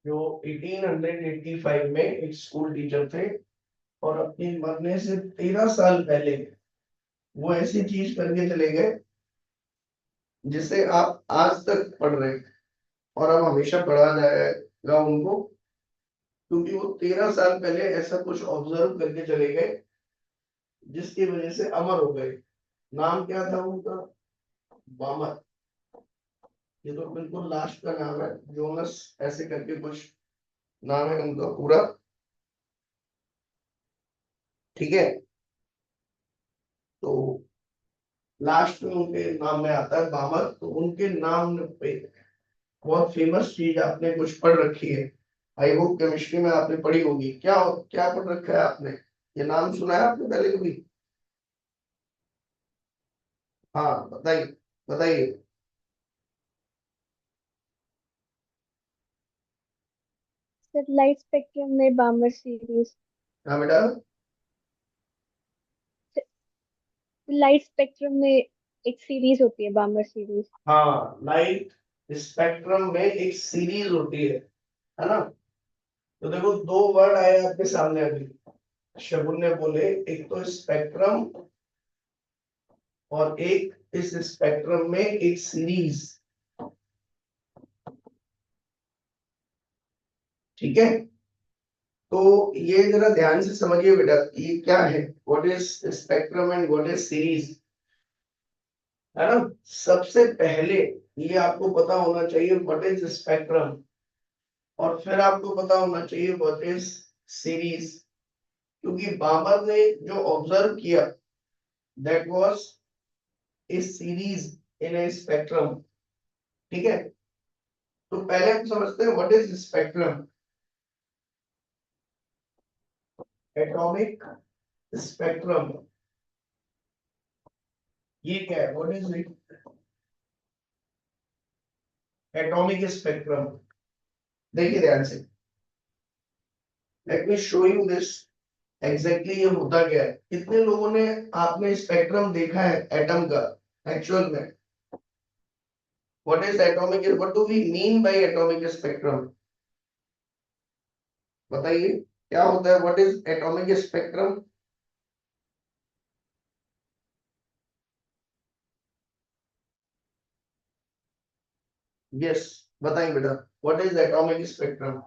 जो 1885 में एक स्कूल टीचर थे, और अपने मरने से 13 साल पहले वो ऐसी चीज करके चले गए जिसे आप आज तक पढ़ रहे हैं, और अब हमेशा पढ़ा जाएगा उनको, क्योंकि वो 13 साल पहले ऐसा कुछ ऑब्जर्व करके चले गए जिसकी वजह से अमर हो गए। नाम क्या था उनका? बामर। ये तो बिल्कुल लास्ट का नाम है, जोनस ऐसे करके कुछ नाम है उनका पूरा। ठीक है, तो लास्ट में उनके नाम में आता है बामर, तो उनके नाम पे बहुत फेमस चीज आपने कुछ पढ़ रखी है। आई होप केमिस्ट्री में आपने पढ़ी होगी। क्या क्या पढ़ रखा है आपने? ये नाम सुना है आपने पहले कभी? हाँ, बताइए, बताइए। सर लाइट स्पेक्ट्रम में बामर सीरीज। हाँ बेटा। लाइट स्पेक्ट्रम में एक सीरीज होती है, बामर सीरीज। हाँ, लाइट स्पेक्ट्रम में एक सीरीज होती है ना? तो देखो, दो वर्ड आए आपके सामने अभी, शगुन ने बोले, एक तो स्पेक्ट्रम और एक इस स्पेक्ट्रम में एक सीरीज। ठीक है, तो ये जरा ध्यान से समझिए बेटा, ये क्या है, what is spectrum and what is series, है ना? सबसे पहले ये आपको पता होना चाहिए व्हाट इज स्पेक्ट्रम, और फिर आपको पता होना चाहिए व्हाट इज सीरीज। क्योंकि बाबर ने जो ऑब्जर्व किया, that was a series in A spectrum. ठीक है, तो पहले हम समझते हैं what is spectrum. Atomic spectrum, ये क्या है? What is atomic spectrum? देखिए ध्यान से, let me show you this. Exactly ये होता क्या है? कितने लोगों ने आपने स्पेक्ट्रम देखा है एटम का एक्चुअल में? What is atomic, what do we mean by atomic spectrum? बताइए, क्या होता है? What is atomic spectrum? Yes, बताइए बेटा, what is atomic spectrum?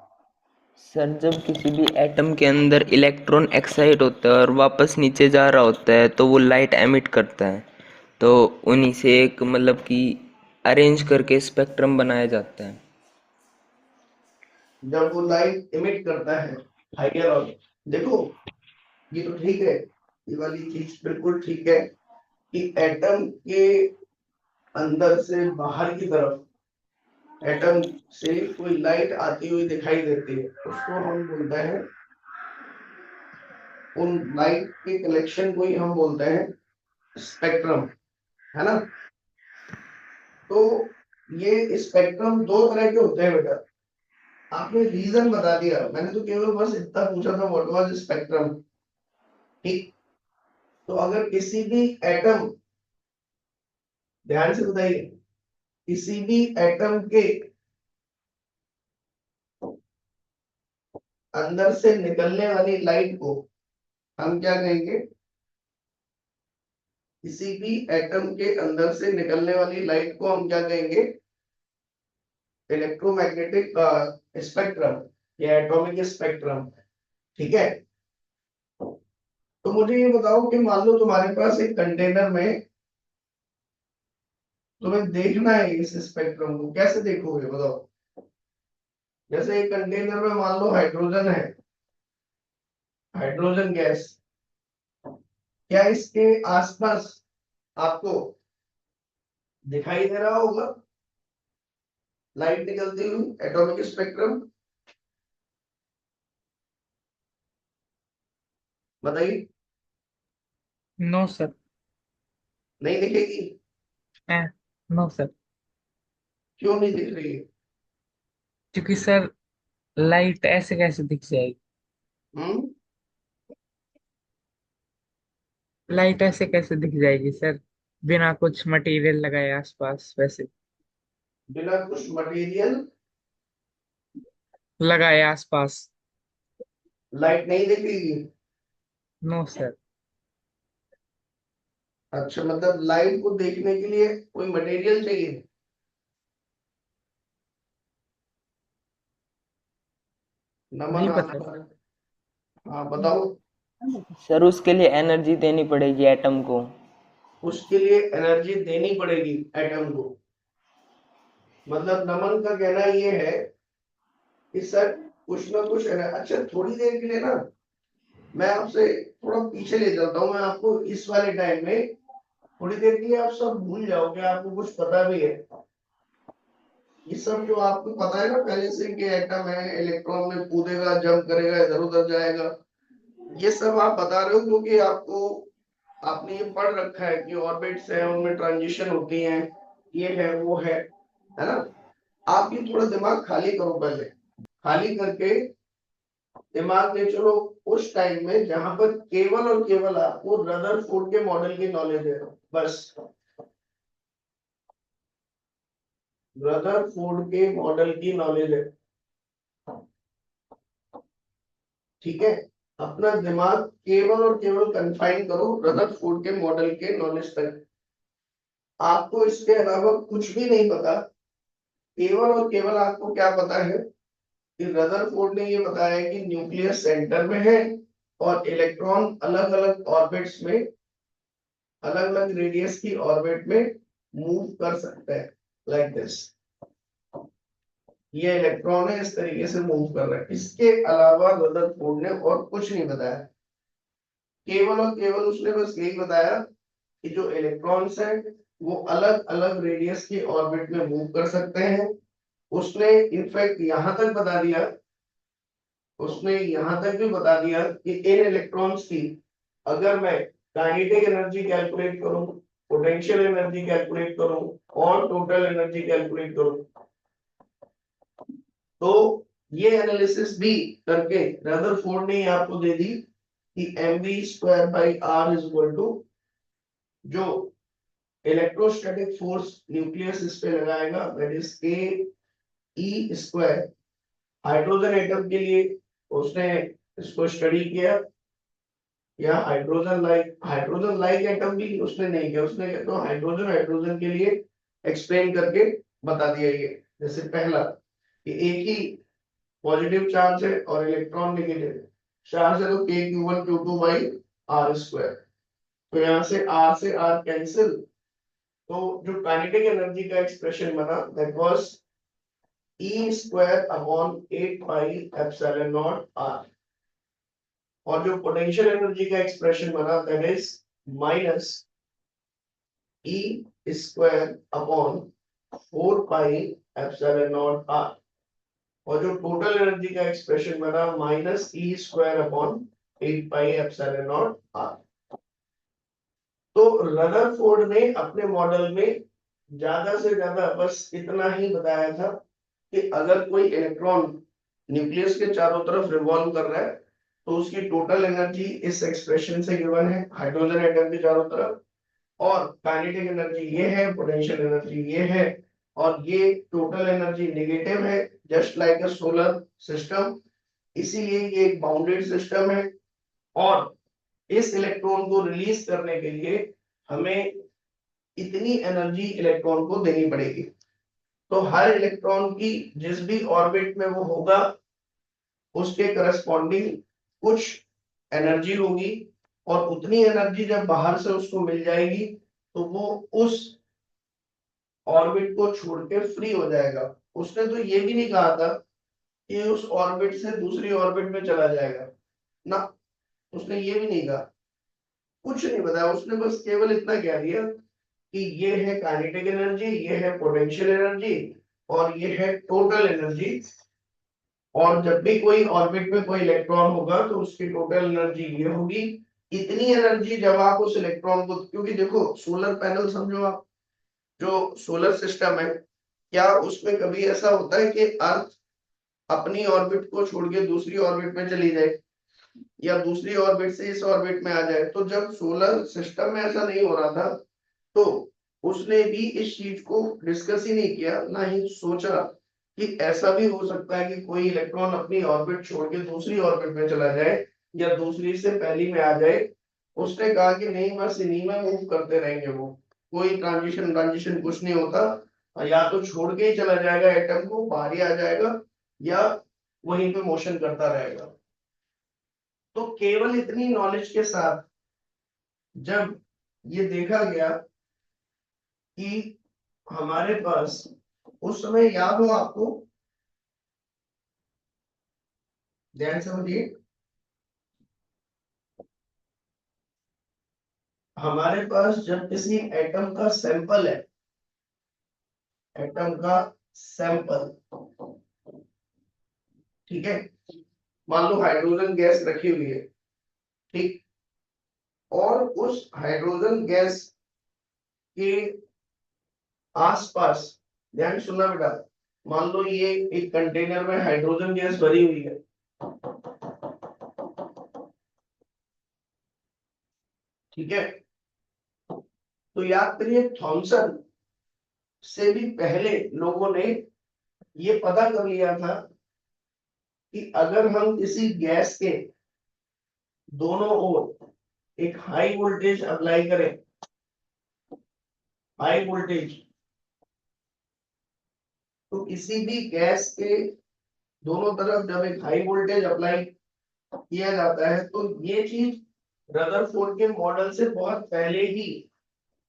Sir जब किसी भी एटम के अंदर इलेक्ट्रॉन एक्साइट होता है और वापस नीचे जा रहा होता है तो वो लाइट एमिट करता है। तो उन्हीं से एक मतलब कि अरेंज करके स्पेक्ट्रम बनाया जाता है। जब वो लाइट इमिट करता है हाइयर ऑर्डर, देखो, ये तो ठीक है, ये वाली चीज बिल्कुल ठीक है कि एटम के अंदर से बाहर की तरफ एटम से कोई लाइट आती हुई दिखाई देती है, उसको हम बोलते हैं, उन लाइट के कलेक्शन को ही हम बोलते हैं स्पेक्ट्रम, है ना? तो ये स्पेक्ट्रम दो तरह के होते हैं बेटा। आपने रीजन बता दिया, मैंने तो केवल बस इतना पूछा था व्हाट वाज स्पेक्ट्रम। ठीक, तो अगर किसी भी एटम, ध्यान से बताइए, किसी भी एटम के अंदर से निकलने वाली लाइट को हम क्या कहेंगे? किसी भी एटम के अंदर से निकलने वाली लाइट को हम क्या कहेंगे? इलेक्ट्रोमैग्नेटिक स्पेक्ट्रम या एटॉमिक स्पेक्ट्रम। ठीक है, तो मुझे ये बताओ कि मान लो तुम्हारे पास एक कंटेनर में, तुम्हें देखना है इस स्पेक्ट्रम को, कैसे देखोगे बताओ? जैसे एक कंटेनर में मान लो हाइड्रोजन है, हाइड्रोजन गैस, क्या इसके आसपास आपको दिखाई दे रहा होगा लाइट निकलती हुई, एटॉमिक स्पेक्ट्रम? बताइए। No sir. नहीं दिखेगी? No sir. क्यों नहीं दिख रही है? क्योंकि सर लाइट ऐसे कैसे दिख जाएगी? हम्म, लाइट ऐसे कैसे दिख जाएगी सर, बिना कुछ मटेरियल लगाए आसपास वैसे? बिना कुछ मटेरियल लगाए आसपास। लाइट नहीं दिखेगी? No sir. अच्छा, मतलब लाइट को देखने के लिए कोई मटेरियल चाहिए? नमन नहीं पता। आंसर। हाँ बताओ। सर उसके लिए एनर्जी देनी पड़ेगी एटम को। उसके लिए एनर्जी देनी पड़ेगी एटम को। मतलब नमन का कहना ये है कि सर कुछ ना कुछ अच्छा थोड़ी देर के लिए ना मैं आपसे थोड़ा पीछे ले चलता हूँ। मैं आपको इस वाले टाइम में थोड़ी देर के लिए आप सब भूल जाओगे, आपको कुछ पता भी है। ये सब जो आपको पता है ना पहले से कि एटम है, इलेक्ट्रॉन में कूदेगा, जंप करेगा, इधर उधर जाएगा, ये सब आप बता रहे हो क्योंकि आपको आपने ये पढ़ रखा है कि ऑर्बिट्स है, उनमें ट्रांजिशन होती है, ये है वो है ना। आप ये थोड़ा दिमाग खाली करो, पहले खाली करके दिमाग ले चलो उस टाइम में जहां पर केवल और केवल आपको रदरफोर्ड के मॉडल की नॉलेज है, बस रदरफोर्ड के मॉडल की नॉलेज है। ठीक है, अपना दिमाग केवल और केवल कंफाइन करो रदरफोर्ड के मॉडल के नॉलेज तक। आपको इसके अलावा कुछ भी नहीं पता। केवल और केवल आपको क्या पता है कि रदरफोर्ड ने ये बताया है कि न्यूक्लियस सेंटर में है और इलेक्ट्रॉन अलग अलग ऑर्बिट्स में, अलग अलग रेडियस की ऑर्बिट में मूव कर सकता है, लाइक दिस। ये इलेक्ट्रॉन है, इस तरीके से मूव कर रहा है। इसके अलावा रदरफोर्ड ने और कुछ नहीं बताया। केवल और केवल उसने बस यही बताया कि जो इलेक्ट्रॉन्स हैं वो अलग अलग रेडियस की ऑर्बिट में मूव कर सकते हैं। उसने इनफैक्ट यहां तक बता दिया, उसने यहां तक भी बता दिया कि इन इलेक्ट्रॉन्स की अगर मैं काइनेटिक एनर्जी कैलकुलेट करूं, पोटेंशियल एनर्जी कैलकुलेट करूं और टोटल एनर्जी कैलकुलेट करूं, तो ये एनालिसिस भी करके रदरफोर्ड ने आपको दे दी कि mv² r is equal to जो इलेक्ट्रोस्टैटिक फोर्स न्यूक्लियस इस पे लगाएगा दैट इज के ई स्क्वायर। हाइड्रोजन एटम के लिए उसने इसको स्टडी किया, या हाइड्रोजन लाइक एटम भी उसने नहीं किया। उसने तो हाइड्रोजन हाइड्रोजन के लिए एक्सप्लेन करके बता दिया। ये जैसे पहला कि एक ही पॉजिटिव चार्ज है और इलेक्ट्रॉन नेगेटिव चार्ज है, तो के Q1 Q2 by are square. तो यहाँ से आर कैंसिल। तो जो काइनेटिक एनर्जी का एक्सप्रेशन बना that was e square upon 8 pi epsilon naught r. और जो पोटेंशियल एनर्जी का एक्सप्रेशन बना that is minus e square upon 4 pi epsilon naught r. और जो टोटल एनर्जी का एक्सप्रेशन बना minus e square upon 8 pi epsilon naught r. तो Rutherford ने अपने मॉडल में ज्यादा से ज्यादा बस इतना ही बताया था कि अगर कोई इलेक्ट्रॉन न्यूक्लियस के चारों तरफ रिवॉल्व कर रहा है तो उसकी टोटल एनर्जी इस एक्सप्रेशन से गिवन है, हाइड्रोजन एटम के चारों तरफ। और काइनेटिक एनर्जी ये है, पोटेंशियल एनर्जी ये है, और ये टोटल एनर्जी नेगेटिव है, जस्ट लाइक अ सोलर सिस्टम। इसीलिए ये एक बाउंडेड सिस्टम है। और इस इलेक्ट्रॉन को रिलीज करने के लिए हमें इतनी एनर्जी इलेक्ट्रॉन को देनी पड़ेगी। तो हर इलेक्ट्रॉन की जिस भी ऑर्बिट में वो होगा उसके करस्पॉन्डिंग कुछ एनर्जी होगी, और उतनी एनर्जी जब बाहर से उसको मिल जाएगी तो वो उस ऑर्बिट को छोड़ के फ्री हो जाएगा। उसने तो ये भी नहीं कहा था कि उस ऑर्बिट से दूसरी ऑर्बिट में चला जाएगा ना, उसने ये भी नहीं कहा। कुछ नहीं बताया, उसने बस केवल इतना कह दिया कि ये है काइनेटिक एनर्जी, ये है पोटेंशियल एनर्जी और ये है टोटल एनर्जी। और जब भी कोई ऑर्बिट में कोई इलेक्ट्रॉन होगा तो उसकी टोटल एनर्जी ये होगी। इतनी एनर्जी जब आप उस इलेक्ट्रॉन को, क्योंकि देखो सोलर पैनल समझो आप, जो सोलर सिस्टम है, क्या उसमें कभी ऐसा होता है कि अर्थ अपनी ऑर्बिट को छोड़ के दूसरी ऑर्बिट में चली जाए या दूसरी ऑर्बिट से इस ऑर्बिट में आ जाए? तो जब सोलर सिस्टम में ऐसा नहीं हो रहा था तो उसने भी इस चीज को डिस्कस ही नहीं किया, ना ही सोचा कि ऐसा भी हो सकता है कि कोई इलेक्ट्रॉन अपनी ऑर्बिट छोड़ के दूसरी ऑर्बिट में चला जाए या दूसरी से पहली में आ जाए। उसने कहा कि नहीं, बस इन्हीं में मूव करते रहेंगे, वो कोई ट्रांजिशन ट्रांजिशन कुछ नहीं होता, या तो छोड़ के ही चला जाएगा एटम को, बाहर ही आ जाएगा, या वहीं पे मोशन करता रहेगा। तो केवल इतनी नॉलेज के साथ जब ये देखा गया कि हमारे पास उस समय, याद हो आपको, ध्यान समझिए, हमारे पास जब किसी एटम का सैंपल है, एटम का सैंपल, ठीक है, मान लो हाइड्रोजन गैस रखी हुई है, ठीक, और उस हाइड्रोजन गैस के आसपास, ध्यान से सुनना बेटा, मान लो ये एक कंटेनर में हाइड्रोजन गैस भरी हुई है, ठीक है, तो याद करिए थॉमसन से भी पहले लोगों ने ये पता कर लिया था कि अगर हम किसी गैस के दोनों ओर एक हाई वोल्टेज अप्लाई करें, हाई वोल्टेज, तो किसी भी गैस के दोनों तरफ जब एक हाई वोल्टेज अप्लाई किया जाता है तो ये चीज रदरफोर्ड के मॉडल से बहुत पहले ही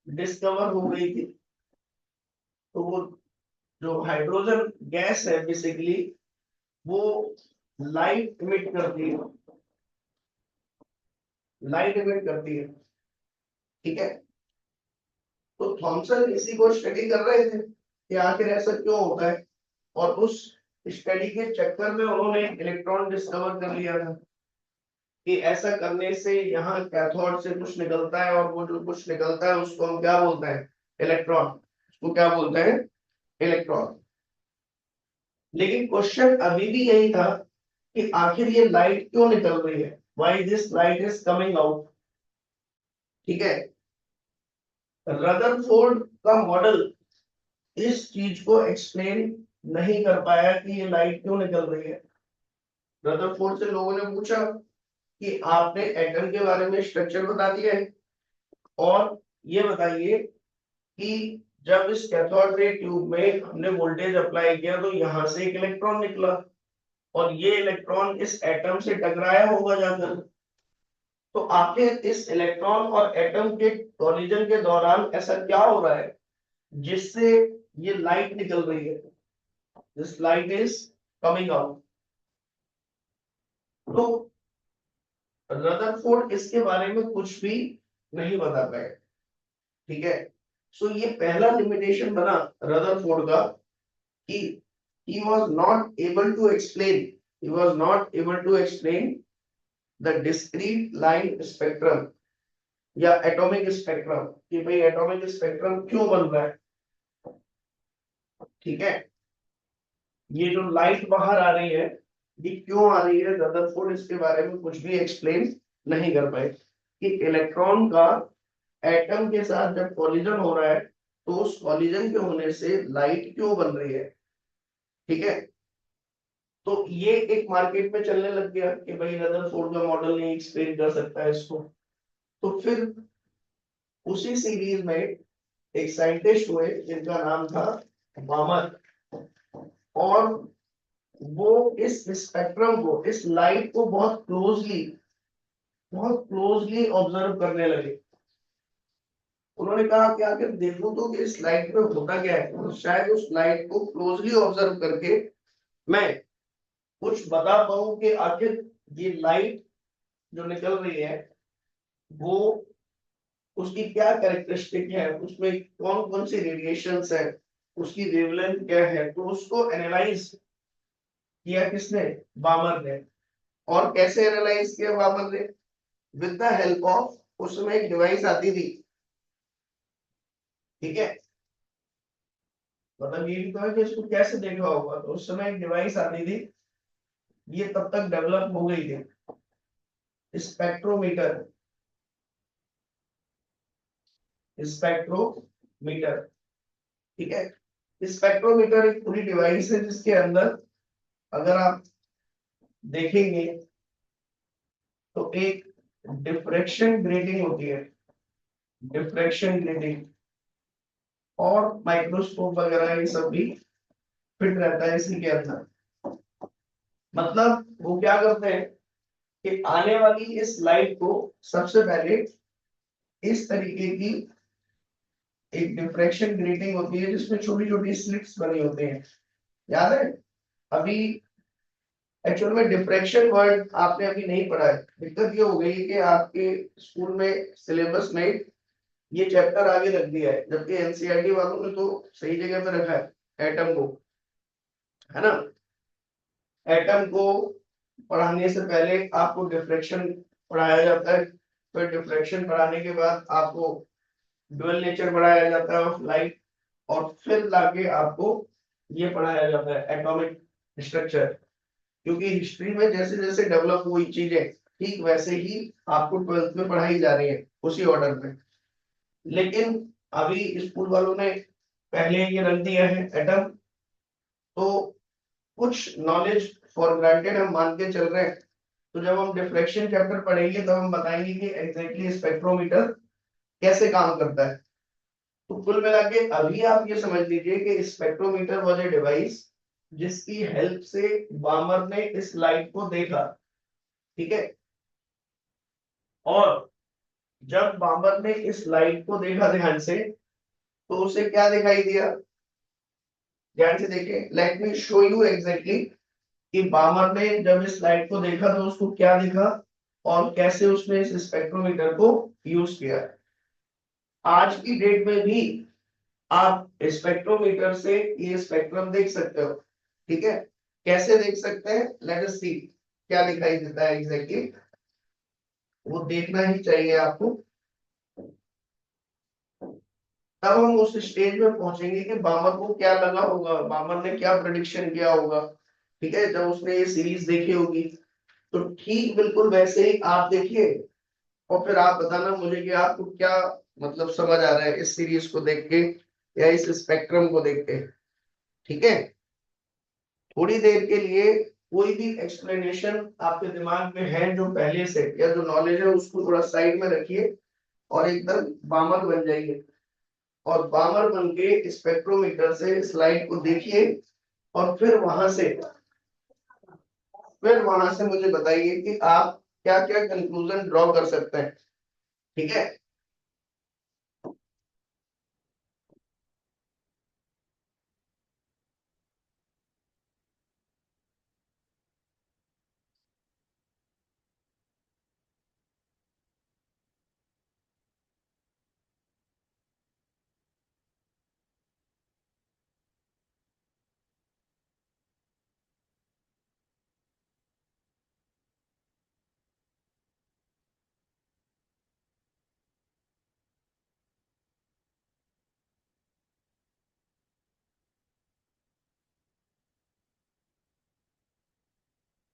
डिस्कवर हो गई थी। तो वो जो हाइड्रोजन गैस है बेसिकली वो लाइट इमिट करती है, लाइट इमिट करती है, ठीक है। तो थॉमसन इसी को स्टडी कर रहे थे कि आखिर ऐसा क्यों होता है, और उस स्टडी के चक्कर में उन्होंने इलेक्ट्रॉन डिस्कवर कर लिया था कि ऐसा करने से यहाँ कैथोड से कुछ निकलता है, और वो जो कुछ निकलता है उसको हम क्या बोलते हैं, इलेक्ट्रॉन, उसको क्या बोलते हैं, इलेक्ट्रॉन। लेकिन क्वेश्चन अभी भी यही था कि आखिर ये लाइट क्यों निकल रही है, why this light is coming out, ठीक है। रदरफोर्ड का मॉडल इस चीज को एक्सप्लेन नहीं कर पाया कि ये लाइट क्यों निकल रही है। रदरफोर्ड से लोगों ने पूछा कि आपने एटम के बारे में स्ट्रक्चर बता दिया है, और ये बताइए कि जब इस कैथोड रे ट्यूब में हमने वोल्टेज अप्लाई किया तो यहां से एक इलेक्ट्रॉन निकला, और ये इलेक्ट्रॉन इस एटम से टकराया होगा जाकर, तो आखिर इस इलेक्ट्रॉन और एटम के कॉलिजन के दौरान ऐसा क्या हो रहा है जिससे ये लाइट निकल रही है, this light is coming out. तो रदरफोर्ड इसके बारे में कुछ भी नहीं बता पाए, ठीक है। सो ये पहला लिमिटेशन बना रदरफोर्ड का कि he was not able to explain, he was not able to explain the discrete line spectrum या एटॉमिक स्पेक्ट्रम, कि भाई एटॉमिक स्पेक्ट्रम क्यों बन रहा है, ठीक है। ये जो लाइट बाहर आ रही है ये क्यों आ रही है, रदरफोर्ड इसके बारे में कुछ भी एक्सप्लेन नहीं कर पाए कि इलेक्ट्रॉन का एटम के साथ जब कॉलिजन हो रहा है तो उस कॉलिजन के होने से लाइट क्यों बन रही है, ठीक है। तो ये एक मार्केट में चलने लग गया कि भाई रदरफोर्ड का मॉडल नहीं एक्सप्लेन कर सकता है इसको। तो फिर उसी सीरीज में एक साइंटिस्ट हुए जिनका नाम था बामर, और वो इस स्पेक्ट्रम को, इस लाइट को बहुत क्लोजली ऑब्जर्व करने लगे। उन्होंने कहा कि आखिर देखो तो कि इस लाइट में होता क्या है, तो शायद उस लाइट को क्लोजली ऑब्जर्व करके मैं कुछ बता पाऊं कि आखिर ये लाइट जो निकल रही है वो उसकी क्या कैरेक्टरिस्टिक है, उसमें कौन कौन सी रेडिएशंस है, उसकी वेवलेंथ क्या है। तो उसको एनालाइज किया किसने, बामर ने। और कैसे एनालाइज किया बामर ने, विद द हेल्प ऑफ, उस समय एक डिवाइस आती थी, ठीक है, मतलब ये भी तो है कि इसको कैसे देखा होगा, तो उस समय एक डिवाइस आती थी, ये तब तक डेवलप हो गई थी, स्पेक्ट्रोमीटर, स्पेक्ट्रोमीटर, ठीक है। स्पेक्ट्रोमीटर एक पूरी डिवाइस है जिसके अंदर अगर आप देखेंगे तो एक डिफ्रैक्शन ग्रेटिंग होती है, डिफ्रैक्शन ग्रेटिंग, और माइक्रोस्कोप वगैरह ये सब भी फिट रहता है इसी के अंदर। मतलब वो क्या करते हैं कि आने वाली इस लाइट को सबसे पहले इस तरीके की एक डिफ्रैक्शन ग्रेटिंग होती है जिसमें छोटी छोटी स्लिट्स बनी होती हैं, याद है? अभी एक्चुअल में डिफ्रैक्शन वर्ड आपने अभी नहीं पढ़ा है। दिक्कत ये हो गई है कि आपके स्कूल में सिलेबस में ये चैप्टर आगे रख दिया है, जबकि एनसीईआरटी वालों ने तो सही जगह पे रखा है एटम को, है ना? एटम को पढ़ाने से पहले आपको डिफ्रैक्शन पढ़ाया जाता है, फिर डिफ्रैक्शन पढ़ाने के बाद आपको ड्यूअल नेचर पढ़ाया जाता है ऑफ लाइट, और फिर लाके आपको ये पढ़ाया जाता है एटॉमिक स्ट्रक्चर। क्योंकि हिस्ट्री में जैसे जैसे डेवलप हुई चीजें ठीक वैसे ही आपको ट्वेल्थ में पढ़ाई जा रही है उसी ऑर्डर में। लेकिन अभी स्कूल वालों ने पहले ये रख दिया है एटम, तो कुछ नॉलेज फॉर ग्रांटेड हम मान के चल रहे हैं। तो जब हम डिफ्रैक्शन चैप्टर पढ़ेंगे तब हम बताएंगे कि एग्जैक्टली स्पेक्ट्रोमीटर कैसे काम करता है। तो कुल मिला के अभी आप ये समझ लीजिए कि स्पेक्ट्रोमीटर वाज ए डिवाइस जिसकी हेल्प से बामर ने इस लाइट को देखा, ठीक है? और जब बामर ने इस लाइट को देखा ध्यान से, तो उसे क्या दिखाई दिया? ध्यान से देखें, let me show you exactly कि बामर ने जब इस लाइट को देखा तो उसको क्या दिखा और कैसे उसने इस स्पेक्ट्रोमीटर को यूज किया। आज की डेट में भी आप स्पेक्ट्रोमीटर से ये स्पेक्ट्रम देख सकते हो, ठीक है? कैसे देख सकते हैं, लेट अस सी क्या दिखाई देता है एग्जैक्टली, वो देखना ही चाहिए आपको। तब हम उस स्टेज में पहुंचेंगे कि बामर को क्या लगा होगा, बामर ने क्या प्रेडिक्शन किया होगा, ठीक है, जब उसने ये सीरीज देखी होगी। तो ठीक बिल्कुल वैसे ही आप देखिए और फिर आप बताना मुझे कि आपको क्या मतलब समझ आ रहा है इस सीरीज को देख के या इस स्पेक्ट्रम को देख के, ठीक है? थोड़ी देर के लिए कोई भी एक्सप्लेनेशन आपके दिमाग में है जो पहले से या जो नॉलेज है उसको थोड़ा साइड में रखिए और एकदम बामर बन जाइए, और बामर बन के स्पेक्ट्रोमीटर से स्लाइड को देखिए और फिर वहां से मुझे बताइए कि आप क्या क्या कंक्लूजन ड्रॉ कर सकते हैं, ठीक है?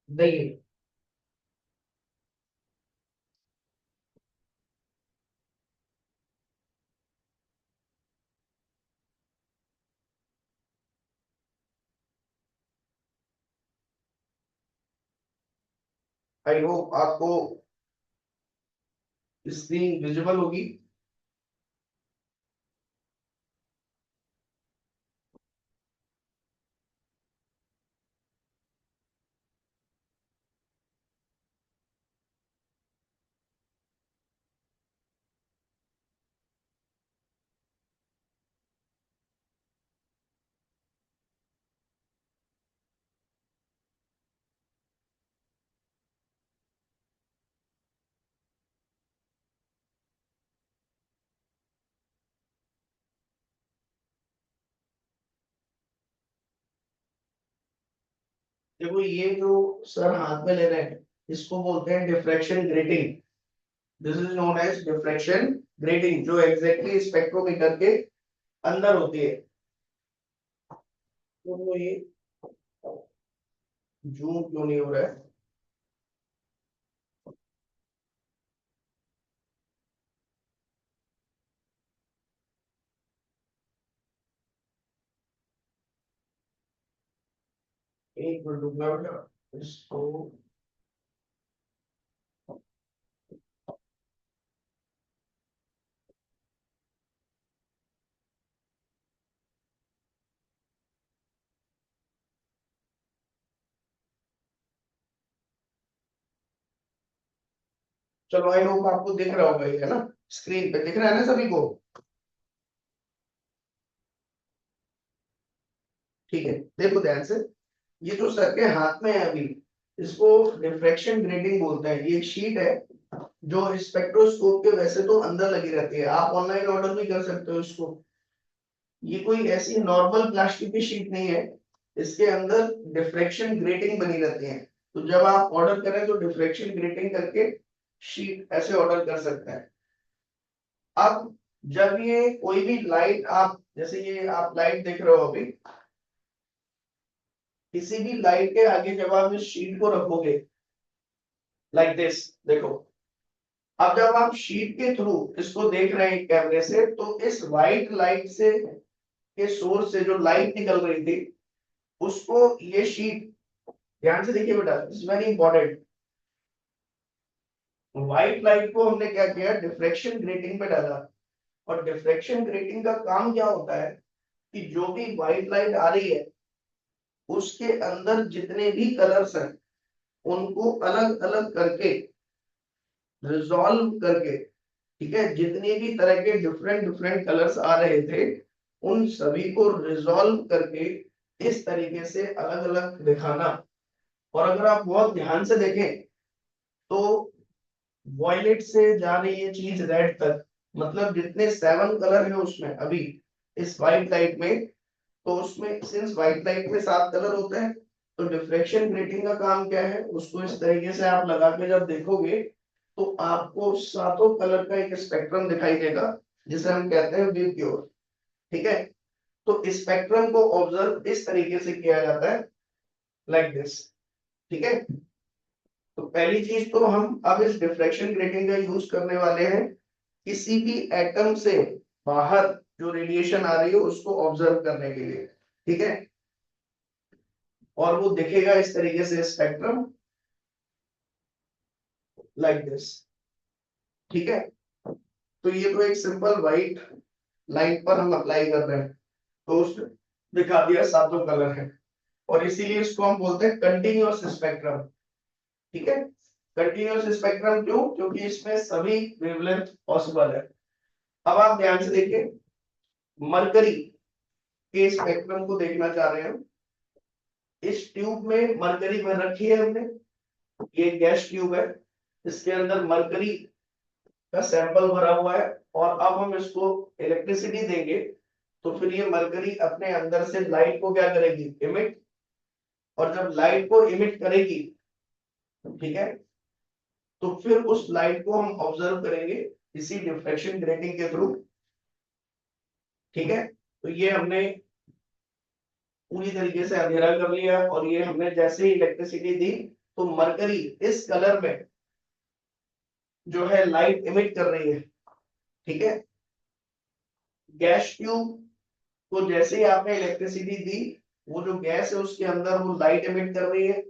देखिए, आई होप आपको स्क्रीन विजिबल होगी। देखो ये जो सर हाथ में ले रहे हैं इसको बोलते हैं diffraction grating. This is known as diffraction grating, जो एग्जैक्टली स्पेक्ट्रोमीटर के अंदर होती है। तो ये जूम क्यों नहीं हो रहा है? एक मिनट रुकना बेटा, इसको चलो, आई होप आपको दिख रहा होगा ये, है ना? स्क्रीन पे दिख रहा है ना सभी को? ठीक है, देखो ध्यान से। ये जो सर के हाथ में है अभी, इसको डिफ्रैक्शन ग्रेटिंग बोलते हैं। ये एक शीट है जो स्पेक्ट्रोस्कोप के वैसे तो अंदर लगी रहती है, आप ऑनलाइन ऑर्डर भी कर सकते हो इसको। ये कोई ऐसी नॉर्मल प्लास्टिक की शीट नहीं है, इसके अंदर डिफ्रैक्शन ग्रेटिंग बनी रहती है। तो जब आप ऑर्डर करें तो डिफ्रैक्शन ग्रेटिंग करके शीट ऐसे ऑर्डर कर सकते हैं। अब जब ये कोई भी लाइट, आप जैसे ये आप लाइट देख रहे हो अभी, किसी भी लाइट के आगे जब आप इस शीट को रखोगे लाइक दिस, देखो, अब जब आप शीट के थ्रू इसको देख रहे हैं कैमरे से, तो इस व्हाइट लाइट से के सोर्स से जो लाइट निकल रही थी, उसको ये शीट, ध्यान से देखिए बेटा, it's very important. White light को हमने क्या किया, डिफ्रैक्शन ग्रेटिंग पे डाला। और डिफ्रैक्शन ग्रेटिंग का काम क्या होता है कि जो भी व्हाइट लाइट आ रही है, उसके अंदर जितने भी कलर्स हैं, उनको अलग अलग करके, रिजॉल्व करके, ठीक है, जितने भी तरह के डिफरेंट डिफरेंट कलर्स आ रहे थे, उन सभी को रिजॉल्व करके इस तरीके से अलग अलग दिखाना। और अगर आप बहुत ध्यान से देखें तो वॉयलेट से जा रही है चीज रेड तक, मतलब जितने 7 कलर है उसमें अभी इस व्हाइट लाइट में, तो उसमें सिंस व्हाइट लाइट में 7 कलर होते हैं, तो डिफ्रैक्शन ग्रेटिंग का काम क्या है, उसको इस तरीके से आप लगा के जब देखोगे तो आपको सातों कलर का एक स्पेक्ट्रम दिखाई देगा, जिसे हम कहते हैं व्यू क्योर। ठीक है, तो स्पेक्ट्रम को ऑब्जर्व इस तरीके से किया जाता है, लाइक दिस। ठीक है, तो पहली चीज तो हम अब इस डिफ्रैक्शन ग्रेटिंग का यूज करने वाले हैं किसी भी एटम से बाहर जो रेडिएशन आ रही है उसको ऑब्जर्व करने के लिए। ठीक है, और वो दिखेगा इस तरीके से स्पेक्ट्रम, लाइक दिस। ठीक है, तो ये तो एक सिंपल व्हाइट लाइट पर हम अप्लाई कर रहे हैं, तो उस दिखा दिया सातों कलर है, और इसीलिए इसको हम बोलते हैं कंटिन्यूअस स्पेक्ट्रम। ठीक है, कंटिन्यूअस स्पेक्ट्रम क्यों? क्योंकि इसमें सभी वेवलेंथ पॉसिबल है। अब आप ध्यान से देखिए, मरकरी के स्पेक्ट्रम को देखना चाह रहे हैं हम। इस ट्यूब में मरकरी भर रखी है हमने, ये गैस ट्यूब है, इसके अंदर मरकरी का सैंपल भरा हुआ है, और अब हम इसको इलेक्ट्रिसिटी देंगे तो फिर ये मरकरी अपने अंदर से लाइट को क्या करेगी, इमिट। और जब लाइट को इमिट करेगी, ठीक है, तो फिर उस लाइट को हम ऑब्जर्व करेंगे इसी डिफ्रैक्शन ग्रेटिंग के थ्रू। ठीक है, तो ये हमने पूरी तरीके से अंधेरा कर लिया, और ये हमने जैसे ही इलेक्ट्रिसिटी दी तो मरकरी इस कलर में जो है लाइट इमिट कर रही है। ठीक है, गैस ट्यूब को जैसे ही आपने इलेक्ट्रिसिटी दी, वो जो गैस है उसके अंदर वो लाइट इमिट कर रही है।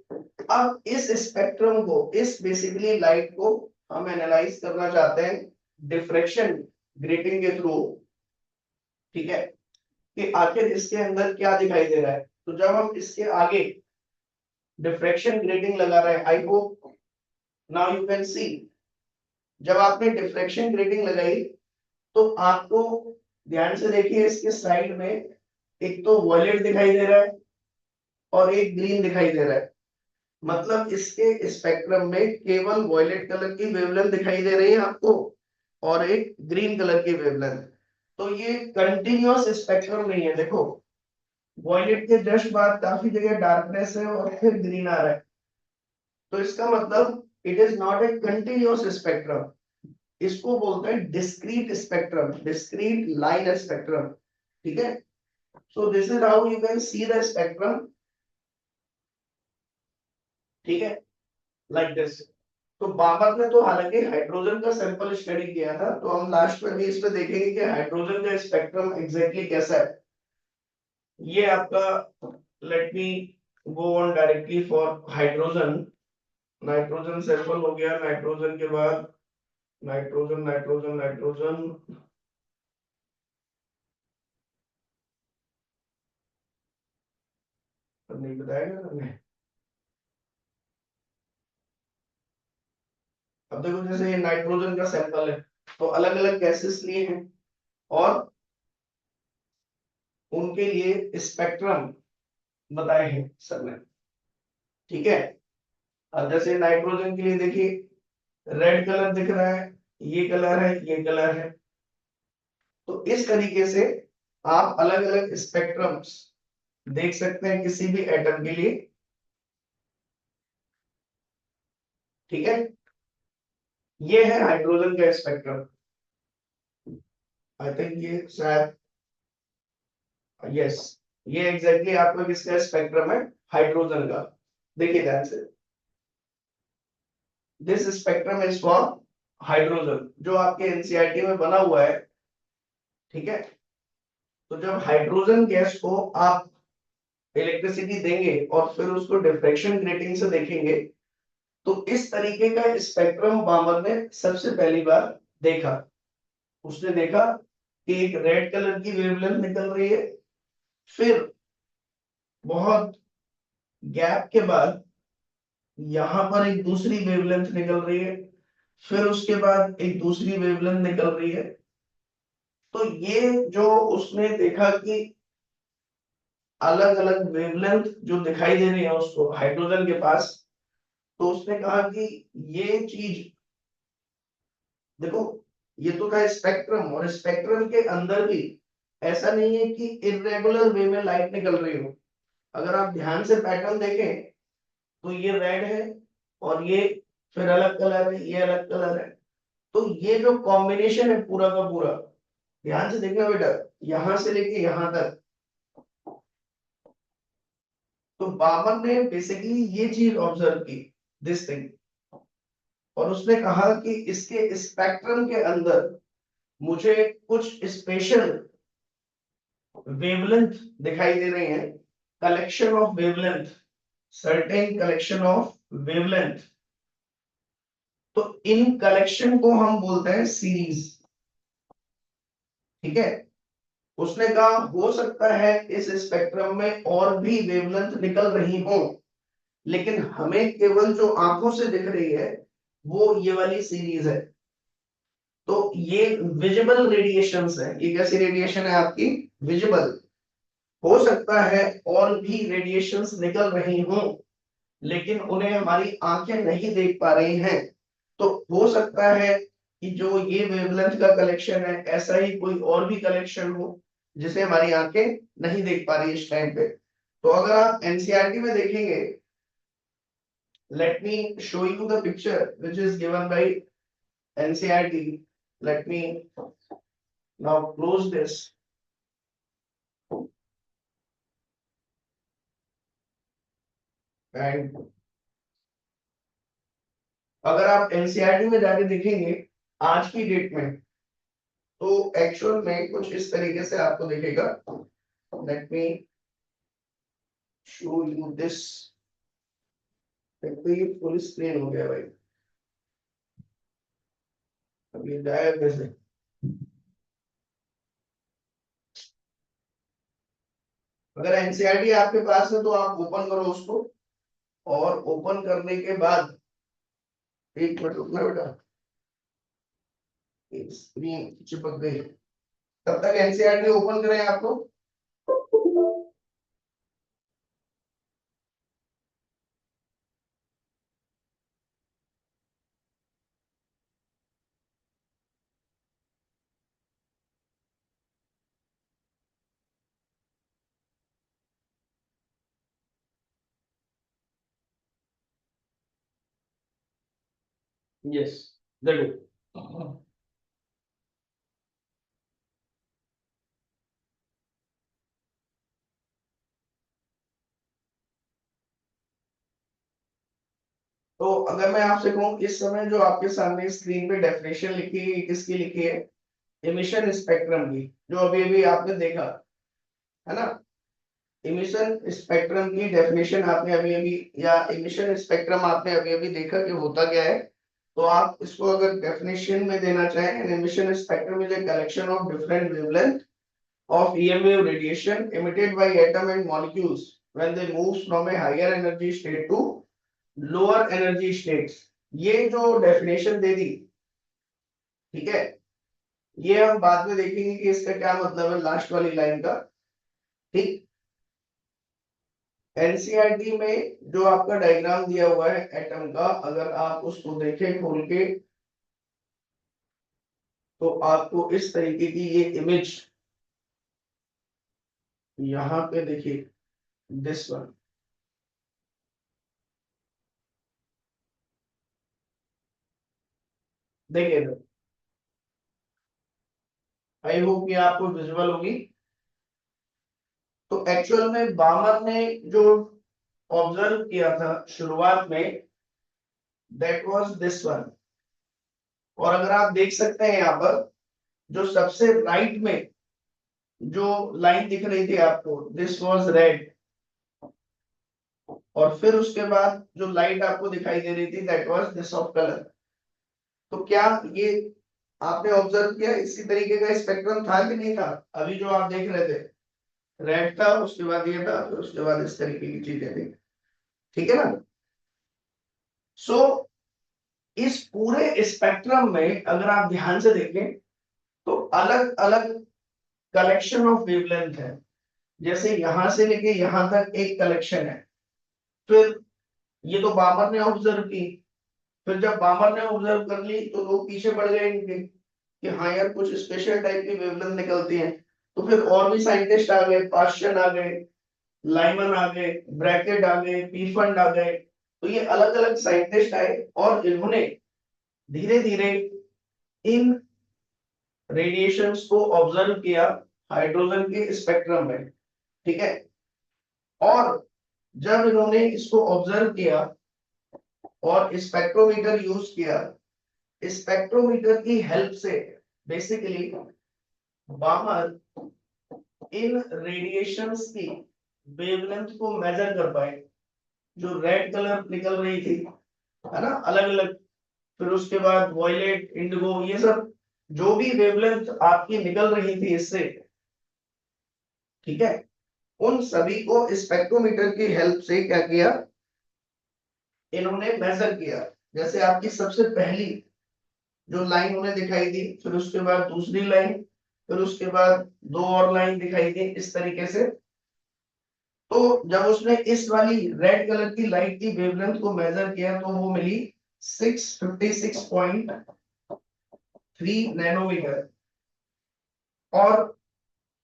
अब इस स्पेक्ट्रम को, इस बेसिकली लाइट को हम एनालाइज करना चाहते हैं डिफ्रैक्शन ग्रेटिंग के थ्रू। ठीक है, कि आखिर इसके अंदर क्या दिखाई दे रहा है। तो जब हम इसके आगे डिफ्रैक्शन ग्रेटिंग लगा रहे हैं, I hope now you can see, जब आपने डिफ्रैक्शन ग्रेटिंग लगाई तो आपको ध्यान से देखिए, इसके साइड में एक तो वॉयलेट दिखाई दे रहा है और एक ग्रीन दिखाई दे रहा है। मतलब इसके स्पेक्ट्रम में केवल वॉयलेट कलर की वेवलेंथ दिखाई दे रही है आपको, और एक ग्रीन कलर की वेवलेंथ। तो ये कंटिन्यूअस स्पेक्ट्रम नहीं है। देखो, वॉयलेट के जस्ट बाद काफी जगह डार्कनेस है और फिर ग्रीन आ रहा है, तो इसका मतलब it is not a continuous spectrum. इसको बोलते हैं discrete spectrum, discrete line spectrum. ठीक है, so this is how you can see the spectrum. ठीक है, लाइक दिस। तो बाबर ने तो हालांकि हाइड्रोजन का सैंपल स्टडी किया था, तो हम लास्ट में भी इस पे देखेंगे कि हाइड्रोजन का स्पेक्ट्रम एग्जैक्टली कैसा है। ये आपका, let me go on directly for hydrogen, nitrogen sample हो गया, नाइट्रोजन के बाद नाइट्रोजन नाइट्रोजन नाइट्रोजन, नहीं बताएगा हमने। अब देखो जैसे ये नाइट्रोजन का सैंपल है, तो अलग अलग गैसेस लिए हैं और उनके लिए स्पेक्ट्रम बताए हैं सर ने, ठीक है। अब जैसे नाइट्रोजन के लिए देखिए, रेड कलर दिख रहा है, ये कलर है, ये कलर है। तो इस तरीके से आप अलग अलग स्पेक्ट्रम्स देख सकते हैं किसी भी एटम के लिए, ठीक है। ये है हाइड्रोजन का स्पेक्ट्रम। आई थिंक ये शायद, यस, ये एग्जैक्टली आपका किसका स्पेक्ट्रम है, हाइड्रोजन का। देखिए ध्यान से, this spectrum is for hydrogen, जो आपके एनसीईआरटी में बना हुआ है, ठीक है। तो जब हाइड्रोजन गैस को आप इलेक्ट्रिसिटी देंगे और फिर उसको डिफ्रैक्शन ग्रेटिंग से देखेंगे, तो इस तरीके का स्पेक्ट्रम बामर ने सबसे पहली बार देखा। उसने देखा कि एक रेड कलर की वेवलेंथ निकल रही है, फिर बहुत गैप के बाद यहां पर एक दूसरी वेवलेंथ निकल रही है, फिर उसके बाद एक दूसरी वेवलेंथ निकल रही है। तो ये जो उसने देखा कि अलग अलग वेवलेंथ जो दिखाई दे रही है उसको हाइड्रोजन के पास, तो उसने कहा कि ये चीज देखो, ये तो था स्पेक्ट्रम, और स्पेक्ट्रम के अंदर भी ऐसा नहीं है कि इरेगुलर वे में लाइट निकल रही हो। अगर आप ध्यान से पैटर्न देखें तो ये रेड है और ये फिर अलग कलर है, ये अलग कलर है। तो ये जो कॉम्बिनेशन है पूरा का पूरा, ध्यान से देखना बेटा, यहां से लेके यहां तक, तो बाबर ने बेसिकली ये चीज ऑब्जर्व की, दिस थिंग, और उसने कहा कि इसके स्पेक्ट्रम के अंदर मुझे कुछ स्पेशल वेवलेंथ दिखाई दे रही है, collection of wavelength, certain collection of wavelength. तो इन कलेक्शन को हम बोलते हैं सीरीज, ठीक है। उसने कहा हो सकता है इस स्पेक्ट्रम में और भी वेवलेंथ निकल रही हो, लेकिन हमें केवल जो आंखों से दिख रही है वो ये वाली सीरीज है। तो ये विजिबल रेडिएशंस है। ये कैसी रेडिएशन है आपकी, विजिबल। हो सकता है और भी रेडिएशंस निकल रही हों, लेकिन उन्हें हमारी आंखें नहीं देख पा रही हैं। तो हो सकता है कि जो ये वेवलेंथ का कलेक्शन है, ऐसा ही कोई और भी कलेक्शन हो जिसे हमारी आंखें नहीं देख पा रही इस टाइम पे। तो अगर आप एनसीईआरटी में देखेंगे, let me show you the picture which is given by NCERT. Let me now close this. And अगर आप एनसीईआरटी में जाके देखेंगे आज की डेट में, तो एक्चुअल में कुछ इस तरीके से आपको दिखेगा। Let me show you this. देखो ये फुल स्क्रीन हो गया भाई, अब ये जाएगा कैसे। अगर एनसीईआरटी आपके पास है तो आप ओपन करो उसको, और ओपन करने के बाद एक मिनट रुकना बेटा, स्क्रीन चिपक गई। तब तक एनसीईआरटी ओपन करें आपको। यस, देखो, तो अगर मैं आपसे कहूं इस समय जो आपके सामने स्क्रीन पे डेफिनेशन लिखी है, किसकी लिखी है, इमिशन स्पेक्ट्रम की, जो अभी अभी आपने देखा है ना। इमिशन स्पेक्ट्रम की डेफिनेशन आपने अभी अभी, या इमिशन स्पेक्ट्रम आपने अभी अभी देखा कि होता क्या है। तो आप इसको अगर डेफिनेशन में देना चाहें, an emission spectrum is a collection of different wavelength of EM wave radiation emitted by atom and molecules when they move from a higher energy state to lower energy states। ये जो definition दे दी, ठीक है, ये हम बाद में देखेंगे कि इसका क्या मतलब है लास्ट वाली लाइन का। ठीक, एनसीईआरटी में जो आपका डायग्राम दिया हुआ है एटम का, अगर आप उसको देखें खोल के, तो आपको इस तरीके की ये इमेज यहाँ पे देखिए, दिस वन, देखिए, आई होप ये आपको विजुअल होगी। तो एक्चुअल में बामर ने जो ऑब्जर्व किया था शुरुआत में, दैट वाज दिस वन। और अगर आप देख सकते हैं यहाँ पर, जो सबसे राइट में जो लाइन दिख रही थी आपको, दिस वाज रेड, और फिर उसके बाद जो लाइट आपको दिखाई दे रही थी, that was this of colour. तो क्या ये आपने ऑब्जर्व किया इसी तरीके का स्पेक्ट्रम था कि नहीं था? अभी जो आप देख रहे थे, रेड था, उसके बाद ये था, फिर उसके बाद इस तरीके की चीजें थी। ठीक है ना? सो इस पूरे स्पेक्ट्रम में अगर आप ध्यान से देखें, तो अलग अलग कलेक्शन ऑफ वेवलेंथ है। जैसे यहां से लेके यहां तक एक कलेक्शन है। फिर ये तो बामर ने ऑब्जर्व की। फिर जब बामर ने ऑब्जर्व कर ली, तो लोग पीछे पड़ गए इनके कि हाँ यार, कुछ स्पेशल टाइप की वेवलेंथ निकलती है। तो फिर और भी साइंटिस्ट आ गए, पाश्चन आ गए, लाइमन आ गए, ब्रैकेट आ गए, पीफंड आ गए। तो ये अलग अलग साइंटिस्ट आए और इन्होंने धीरे धीरे इन रेडिएशंस को ऑब्जर्व किया हाइड्रोजन के स्पेक्ट्रम में। ठीक है, और जब इन्होंने इसको ऑब्जर्व किया और स्पेक्ट्रोमीटर यूज किया, स्पेक्ट्रोमीटर की हेल्प से बेसिकली बामर इन रेडिएशंस की वेवलेंथ को मेजर कर पाए। जो रेड कलर निकल रही थी, है ना, अलग अलग, फिर उसके बाद वॉयलेट, इंडिगो, ये सब जो भी वेवलेंथ आपकी निकल रही थी इससे, ठीक है, उन सभी को स्पेक्ट्रोमीटर की हेल्प से क्या किया, इन्होंने मेजर किया। जैसे आपकी सबसे पहली जो लाइन उन्हें दिखाई दी, फिर उसके बाद दूसरी लाइन, फिर उसके बाद दो और लाइन दिखाई दी इस तरीके से। तो जब उसने इस वाली रेड कलर की लाइट की वेवलेंथ को मेजर किया, तो वो मिली 656.3 नैनोमीटर। और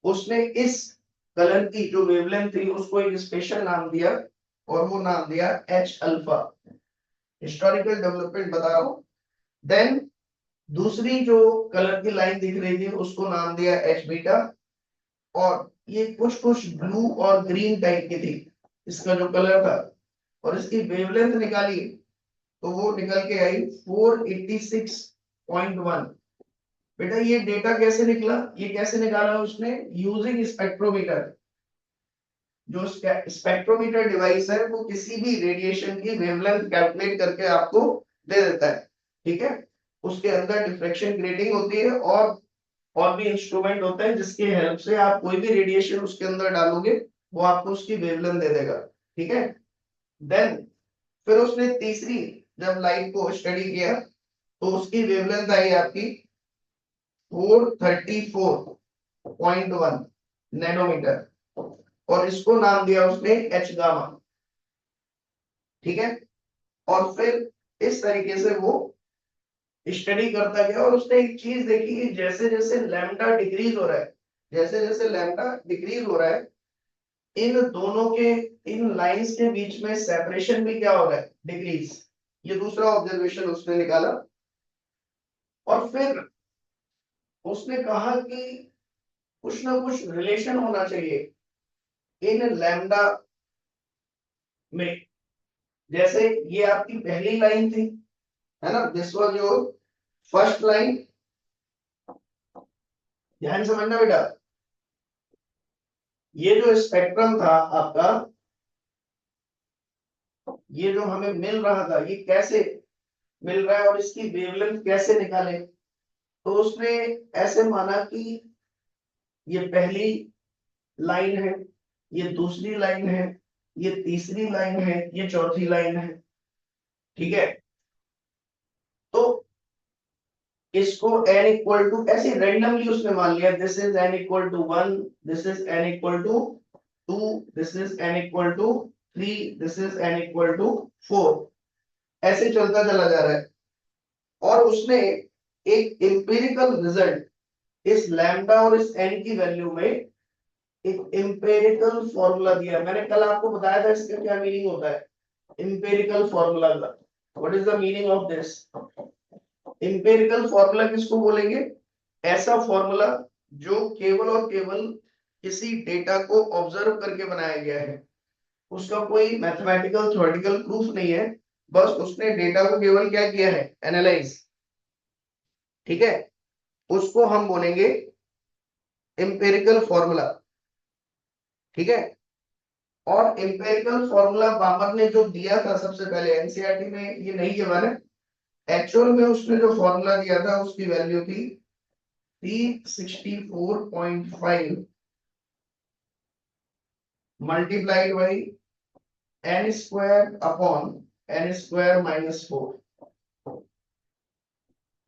उसने इस कलर की जो वेवलेंथ थी उसको एक स्पेशल नाम दिया, और वो नाम दिया एच अल्फा। हिस्टोरिकल डेवलपमेंट बता रहा हूं। देन दूसरी जो कलर की लाइन दिख रही थी उसको नाम दिया एच बीटा। और ये कुछ कुछ ब्लू और ग्रीन टाइप की थी इसका जो कलर था। और इसकी वेवलेंथ निकाली, तो वो निकल के आई 486.1। बेटा ये डेटा कैसे निकला? ये कैसे निकाला उसने? Using spectrometer. जो स्पेक्ट्रोमीटर डिवाइस है वो किसी भी रेडिएशन की वेवलेंथ कैलकुलेट करके आपको दे देता है। ठीक है, उसके अंदर डिफ्रेक्शन ग्रेटिंग होती है, और भी इंस्ट्रूमेंट होते हैं जिसकी हेल्प से आप कोई भी रेडिएशन उसके अंदर डालोगे, वो आपको उसकी वेवलेंथ दे देगा। ठीक है, देन फिर उसने तीसरी जब लाइट को स्टडी किया, तो उसकी वेवलेंथ आई आपकी 434.1 नैनोमीटर, और इसको नाम दिया उसने एच गामा। ठीक है, और फिर इस तरीके से वो स्टडी करता गया, और उसने एक चीज देखी कि जैसे जैसे लैम्डा डिक्रीज हो रहा है, जैसे जैसे लैम्डा डिक्रीज हो रहा है, इन दोनों के, इन लाइंस के बीच में सेपरेशन भी क्या हो रहा है, डिक्रीज। ये दूसरा ऑब्जर्वेशन उसने निकाला। और फिर उसने कहा कि कुछ ना कुछ रिलेशन होना चाहिए इन लैम्डा में। जैसे ये आपकी पहली लाइन थी, है ना, this was your first line. ध्यान समझना बेटा, ये जो स्पेक्ट्रम था आपका, ये जो हमें मिल रहा था, ये कैसे मिल रहा है और इसकी वेवलेंथ कैसे निकाले? तो उसने ऐसे माना कि ये पहली लाइन है, ये दूसरी लाइन है, ये तीसरी लाइन है, ये चौथी लाइन है। ठीक है, तो इसको n इक्वल टू ऐसे रैंडमली उसने मान लिया, this is n equal to 1, this is n equal to 2, this is n equal to 3, this is n equal to 4, ऐसे चलता चला जा रहा है। और उसने एक एम्पिरिकल रिजल्ट इस लैम्डा और इस n की वैल्यू में एक एम्पिरिकल फॉर्मूला दिया। मैंने कल आपको बताया था इसका क्या मीनिंग होता है, एम्पिरिकल फॉर्मूला का। What is the meaning of this? Empirical formula किसको बोलेंगे? ऐसा फॉर्मूला जो केवल और केवल किसी डेटा को ऑब्जर्व करके बनाया गया है, उसका कोई मैथमेटिकल थ्योरेटिकल प्रूफ नहीं है, बस उसने डेटा को केवल क्या किया है, एनालाइज। ठीक है, उसको हम बोलेंगे एम्पिरिकल फॉर्मूला। ठीक है, और एम्पिरिकल फॉर्मूला बामर ने जो दिया था सबसे पहले, एनसीईआरटी में ये नहीं किया मैंने, एक्चुअल में उसने जो फॉर्मूला दिया था उसकी वैल्यू थी 364.5 multiplied by n square upon n square minus 4।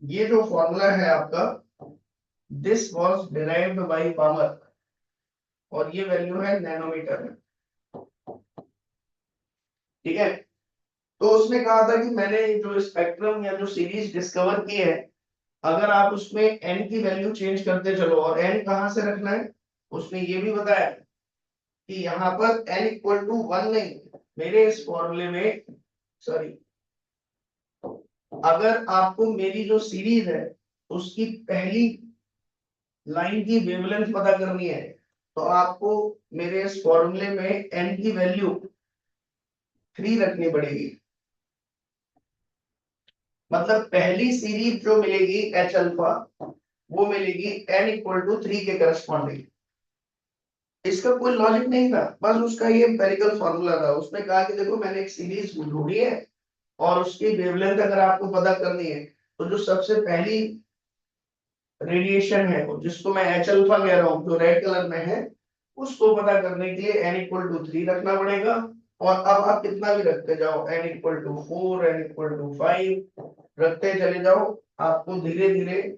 ये जो फॉर्मूला है आपका, दिस वाज डिराइव्ड बाय बामर, और ये वैल्यू है नैनोमीटर में। ठीक है, तो उसने कहा था कि मैंने जो स्पेक्ट्रम या जो सीरीज डिस्कवर की है, अगर आप उसमें n की वैल्यू चेंज करते चलो, और n कहां से रखना है, उसने ये भी बताया कि यहाँ पर n इक्वल टू 1 नहीं, मेरे इस फॉर्मूले में, सॉरी, अगर आपको मेरी जो सीरीज है उसकी पहली लाइन की वेवलेंथ पता करनी है, तो आपको मेरे इस फॉर्मूले में n की वैल्यू 3 रखनी पड़ेगी। मतलब पहली सीरीज जो मिलेगी एच अल्फा, वो मिलेगी n इक्वल टू 3 के करस्पॉन्डिंग। इसका कोई लॉजिक नहीं था, बस उसका ये एम्पिरिकल फॉर्मूला था। उसने कहा कि देखो मैंने एक सीरीज ढूंढी है, और उसकी वेवलेंथ अगर आपको पता करनी है, तो जो सबसे पहली रेडिएशन है, जिसको मैं एच अल्फा कह रहा हूँ, जो रेड कलर में है, उसको पता करने के लिए n इक्वल टू 3 रखना पड़ेगा। और अब आप कितना भी रखते जाओ, n equal to 4, n equal to 5 रखते चले जाओ, आपको धीरे धीरे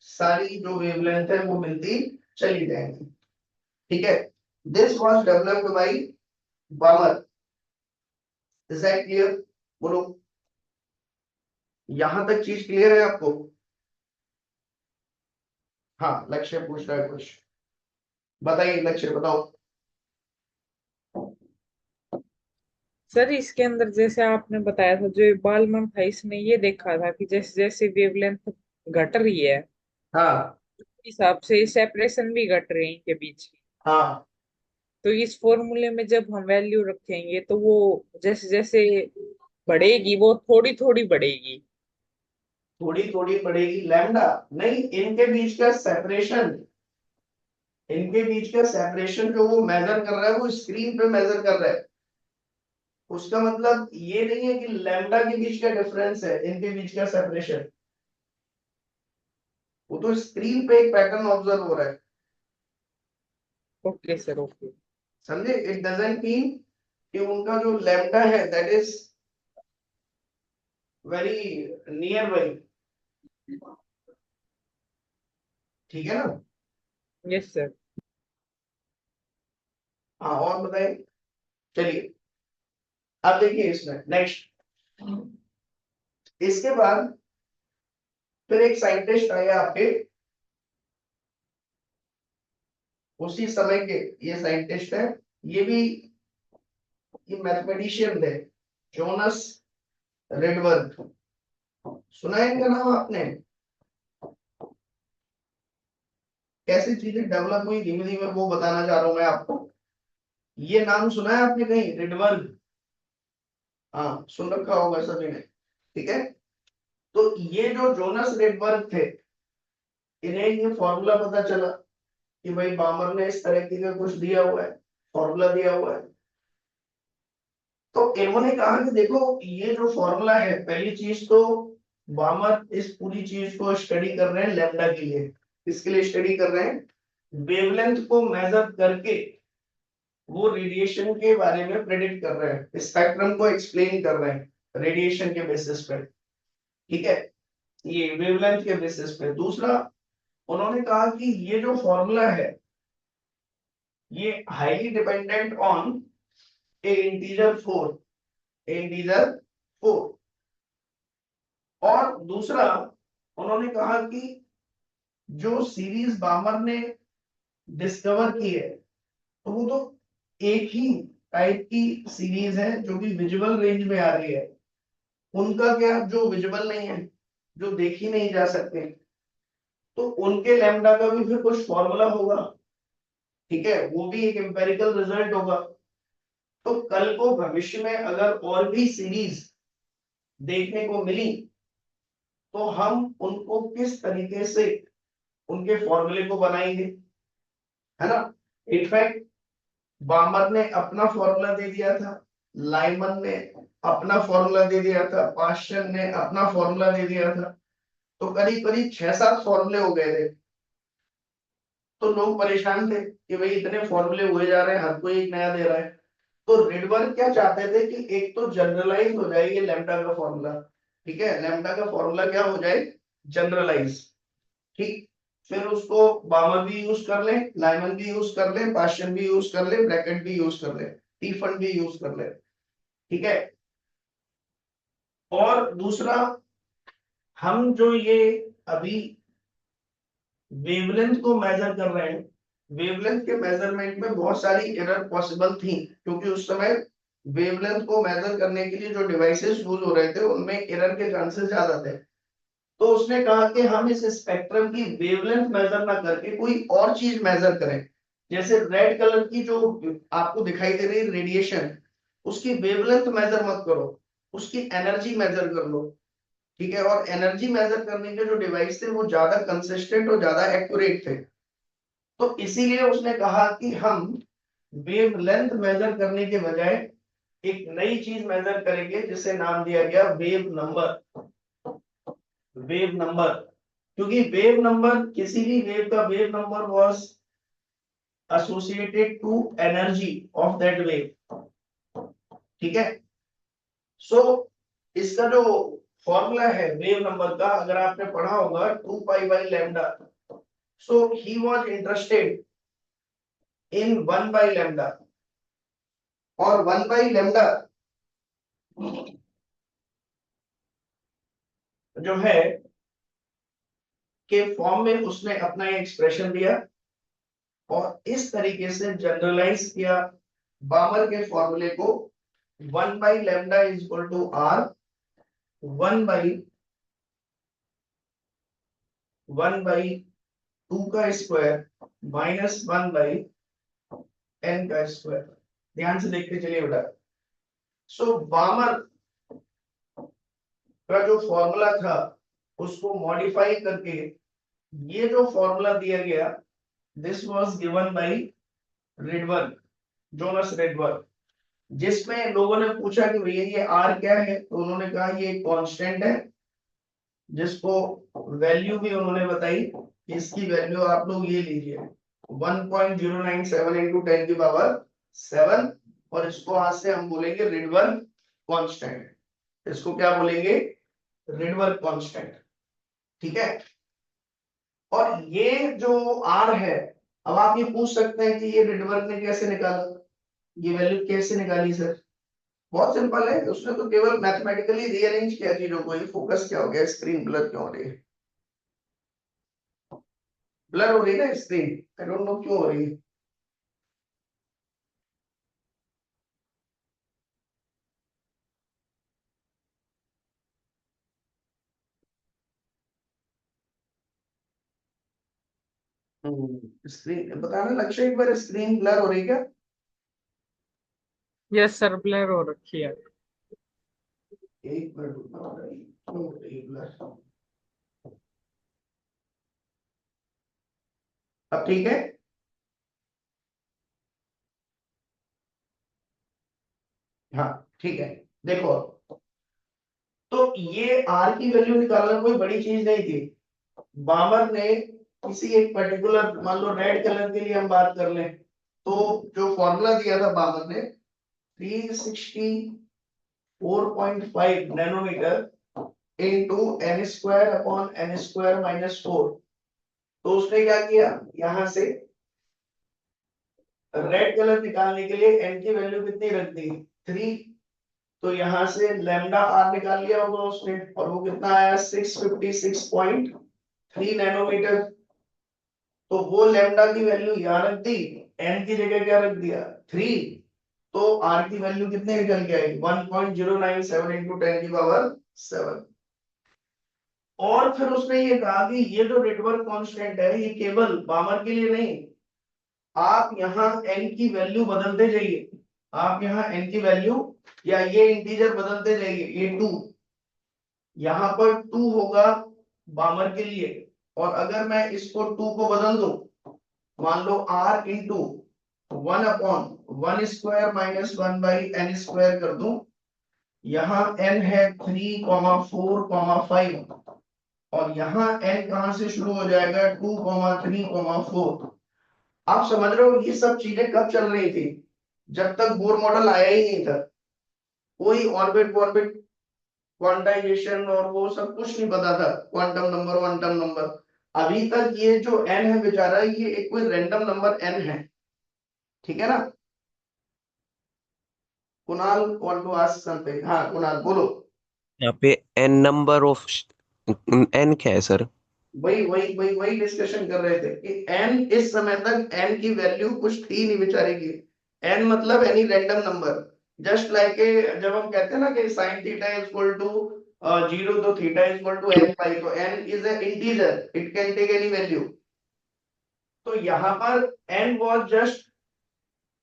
सारी जो वेवलेंथ है वो मिलती चली जाएंगी। ठीक है, this was developed by बामर। Is that clear? बोलो, यहां तक चीज क्लियर है आपको? हाँ, लक्ष्य पूछ रहा है कुछ, बताइए, लक्ष्य बताओ। सर इसके अंदर जैसे आपने बताया था, जो बालमन था, इसने ये देखा था कि जैसे जैसे वेवलेंथ घट रही है, हाँ उस हिसाब से सेपरेशन भी घट रही है इनके बीच की। हाँ, तो इस फॉर्मूले में जब हम वैल्यू रखेंगे तो वो जैसे जैसे बढ़ेगी, वो थोड़ी थोड़ी बढ़ेगी। थोड़ी थोड़ी बढ़ेगी लैम्डा नहीं, इनके बीच का सेपरेशन, इनके बीच का सेपरेशन जो वो मेजर कर रहा है, वो स्क्रीन पे मेजर कर रहा है। उसका मतलब ये नहीं है कि लैम्डा के बीच का डिफरेंस है इनके बीच का सेपरेशन, वो तो स्क्रीन पे एक पैटर्न ऑब्जर्व हो रहा है। Okay sir, okay. समझे? इट डजंट मीन कि उनका जो लैम्डा है that is very near by. ठीक है ना? Yes sir. हाँ, और बताइए। चलिए, अब देखिए इसमें नेक्स्ट, इसके बाद फिर एक साइंटिस्ट आया आपके उसी समय के, ये साइंटिस्ट है, ये भी, ये मैथमेटिशियन थे, जोनस रेडबर्ग। सुना है इनका नाम आपने? कैसी चीजें डेवलप हुई धीमे धीमे, वो बताना चाह रहा हूं मैं आपको। ये नाम सुना है आपने कहीं, रेडबर्ग? हाँ, सुन रखा होगा सभी ने। ठीक है, तो ये जो जोनस रेडबर्ग थे, इन्हें ये फॉर्मूला पता चला, कि भाई बामर ने इस तरह का कुछ दिया हुआ है, फॉर्मूला दिया हुआ है। तो इन्होंने कहा कि देखो ये जो फॉर्मूला है, पहली चीज तो बामर इस पूरी चीज को स्टडी कर रहे हैं लैम्डा के लिए। किसके लिए स्टडी कर रहे हैं? वेवलेंथ को मेजर करके वो रेडिएशन के बारे में प्रेडिक्ट कर रहे हैं, स्पेक्ट्रम को एक्सप्लेन कर रहे हैं रेडिएशन के बेसिस पे। ठीक है, ये वेवलेंथ के बेसिस पे। दूसरा, उन्होंने कहा कि ये जो फॉर्मूला है ये highly dependent on a integer 4, integer 4। और दूसरा, उन्होंने कहा कि जो सीरीज बामर ने डिस्कवर की है तो वो तो एक ही टाइप की सीरीज है जो कि विजुअल रेंज में आ रही है। उनका क्या, जो विजुअल नहीं है, जो देखी नहीं जा सकते, तो उनके लैम्डा का भी फिर कुछ फॉर्मूला होगा। ठीक है, वो भी एक एम्पेरिकल रिजल्ट होगा। तो कल को भविष्य में अगर और भी सीरीज देखने को मिली तो हम उनको किस तरीके से उनके फॉर्मूले को बनाएंगे, है ना। इनफैक्ट बामर ने अपना फॉर्मूला दे दिया था, लाइमन ने अपना फॉर्मूला दे दिया था, पाश्चन ने अपना फॉर्मूला दे दिया था। तो करीब करीब 6-7 फॉर्मूले हो गए थे। तो लोग परेशान थे कि भाई इतने फॉर्मूले हुए जा रहे हैं, हर कोई एक नया दे रहा है। तो रिडबर्ग क्या चाहते थे कि एक तो जनरलाइज हो जाए ये लैम्डा का फॉर्मूला। ठीक है, लैम्डा का फॉर्मूला क्या हो जाए, जनरलाइज। ठीक, फिर उसको बामर भी यूज कर ले, लाइमन भी यूज कर ले, पाश्चन भी यूज कर ले, ब्रैकेट भी यूज कर ले, टीफन भी यूज कर ले। ठीक है, और दूसरा, हम जो ये अभी वेवलेंथ को मेजर कर रहे हैं, वेवलेंथ के मेजरमेंट में बहुत सारी एरर पॉसिबल थी, क्योंकि उस समय वेवलेंथ को मेजर करने के लिए जो डिवाइसेस यूज हो रहे थे उनमें एरर के चांसेस ज्यादा थे। तो उसने कहा कि हम इस स्पेक्ट्रम की वेवलेंथ मेजर ना करके कोई और चीज मेजर करें। जैसे रेड कलर की जो आपको दिखाई दे रही रेडिएशन, उसकी वेवलेंथ मेजर मत करो, उसकी एनर्जी मेजर कर लो। ठीक है, और एनर्जी मेजर करने के जो डिवाइस थे वो ज्यादा कंसिस्टेंट और ज्यादा एक्यूरेट थे। तो इसीलिए उसने कहा कि हम वेवलेंथ मेजर करने के बजाय एक नई चीज मेजर करेंगे जिसे नाम दिया गया वेव नंबर। वेव नंबर, क्योंकि वेव नंबर, किसी भी वेव का wave number was associated to energy of that wave. ठीक है, सो इसका जो फॉर्मूला है वेव नंबर का, अगर आपने पढ़ा होगा 2 pi by lambda. So he was interested in 1 by lambda, और 1 बाई लैम्डा जो है के फॉर्म में उसने अपना एक्सप्रेशन दिया और इस तरीके से जनरलाइज किया बामर के फॉर्मूले को। 1 by lambda is equal to R, 1 by 2 का स्क्वायर माइनस 1 बाई n का स्क्वायर। ध्यान से देखते चलिए बेटा। सो बामर का जो फॉर्मूला था उसको मॉडिफाई करके ये जो फॉर्मूला दिया गया, this was given by Rydberg, Jonas Rydberg. जिसमें लोगों ने पूछा कि भैया ये आर क्या है, तो उन्होंने कहा ये कांस्टेंट है, जिसको वैल्यू भी उन्होंने बताई। इसकी वैल्यू आप लोग ये लीजिए 1.097 इंटू 10⁻7। और इसको आज से हम बोलेंगे रिडबर्ग कांस्टेंट। इसको क्या बोलेंगे, रिडबर्ग कांस्टेंट। ठीक है, और ये जो आर है, अब आप ये पूछ सकते हैं कि ये रिडबर्ग ने कैसे निकाला, ये वैल्यू कैसे निकाली सर। बहुत सिंपल है, उसने तो केवल मैथमेटिकली रीअरेंज किया चीजों को। ये फोकस क्या हो गया, स्क्रीन ब्लर क्यों हो रही है, ब्लर हो रही है ना स्क्रीन, आई डोंट नो क्यों हो रही है। स्क्रीन बताना लक्ष्य, एक बार स्क्रीन ब्लर हो रही है क्या? यस सर, ब्लर हो रखी है। एक मिनट रुकना होगा, क्यों हो रही है ब्लर? अब ठीक है। हाँ ठीक है, देखो तो ये आर की वैल्यू निकालना कोई बड़ी चीज नहीं थी। बामर ने किसी एक पर्टिकुलर, मान लो रेड कलर के लिए हम बात कर लें, तो जो फॉर्मूला दिया था बामर ने 364.5 nanometre into n square upon n square minus 4। तो उसने क्या किया, यहां से रेड कलर निकालने के लिए एन की वैल्यू कितनी रख दी, 3। तो यहां से लैम्डा आर निकाल लिया होगा उसने, और वो कितना आया 656.3 नैनोमीटर। तो वो लैम्डा की वैल्यू यहाँ रख दी, एन की जगह क्या रख दिया 3। तो आर की वैल्यू कितने निकल के आई 1.097 इंटू 10 की पावर 7। और फिर उसने ये कहा कि ये जो रिटवर्क कांस्टेंट है ये केवल बामर के लिए नहीं, आप यहाँ n की वैल्यू बदलते जाइए, आप यहाँ n की वैल्यू या ये इंटीजर बदलते जाइए, ये 2 यहाँ पर 2 होगा बामर के लिए। और अगर मैं इसको 2 को बदल दूं, मान लो r इंटू 1/1 माइनस 1/n² कर दूं, यहाँ n है 3,4,5, और यहाँ n कहां से शुरू हो जाएगा 2,3,4। आप समझ रहे हो ये सब चीजें कब चल रही थी, जब तक बोर मॉडल आया ही नहीं था। कोई ऑर्बिट वॉर्बिट क्वांटाइजेशन और वो सब कुछ नहीं पता था, क्वांटम नंबर क्वांटम नंबर। अभी तक ये जो एन है बेचारा, ये एक कोई रैंडम नंबर एन है, ठीक है ना। Kunal want to ask something, हाँ कुणाल बोलो। यहाँ पे एन नंबर ऑफ एन क्या है सर? वही डिस्कशन कर रहे थे कि एन इस समय तक एन की वैल्यू कुछ थी नहीं बेचारे की। एन मतलब any random number, just like जब हम कहते हैं ना कि sine theta is equal to 0, तो theta is equal to n pi, तो n is a integer, it can take any value. तो यहाँ पर n was just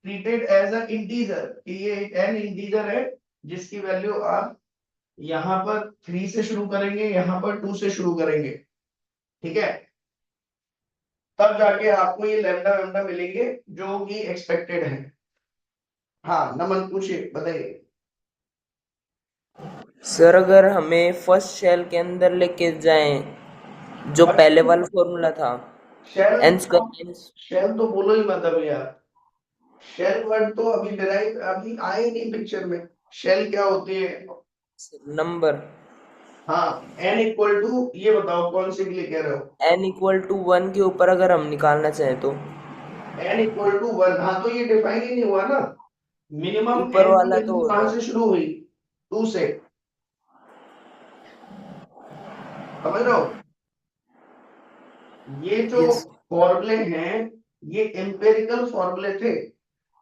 treated as an integer, कि ये एक n इंटीजर है जिसकी वैल्यू आप यहाँ पर 3 से शुरू करेंगे, यहाँ पर 2 से शुरू करेंगे, ठीक है। तब जाके आपको ये लैम्डा वैम्डा मिलेंगे जो कि एक्सपेक्टेड है। हाँ नमन पूछिए, बताइए। सर अगर हमें फर्स्ट शेल के अंदर लेके जाएं जो पहले वाला फॉर्मूला था शेल एन स्क्वायर शेल तो बोलो ही मत अभी यार, शेल वर्ड तो अभी डिराइव अभी आए नहीं पिक्चर में। शेल क्या होती है, नंबर हाँ n इक्वल टू, ये बताओ कौन से के लिए कह रहे हो। एन इक्वल टू 1 के ऊपर अगर हम निकालना चाहें तो n इक्वल टू 1, हाँ तो ये डिफाइन ही नहीं हुआ ना। मिनिमम ऊपर n की वाला तो वैल्यू हो कहां रहा से शुरू हुई, 2 से, समझ रहे हो। ये है। जो यस फॉर्मूले हैं ये एम्पेरिकल फॉर्मूले थे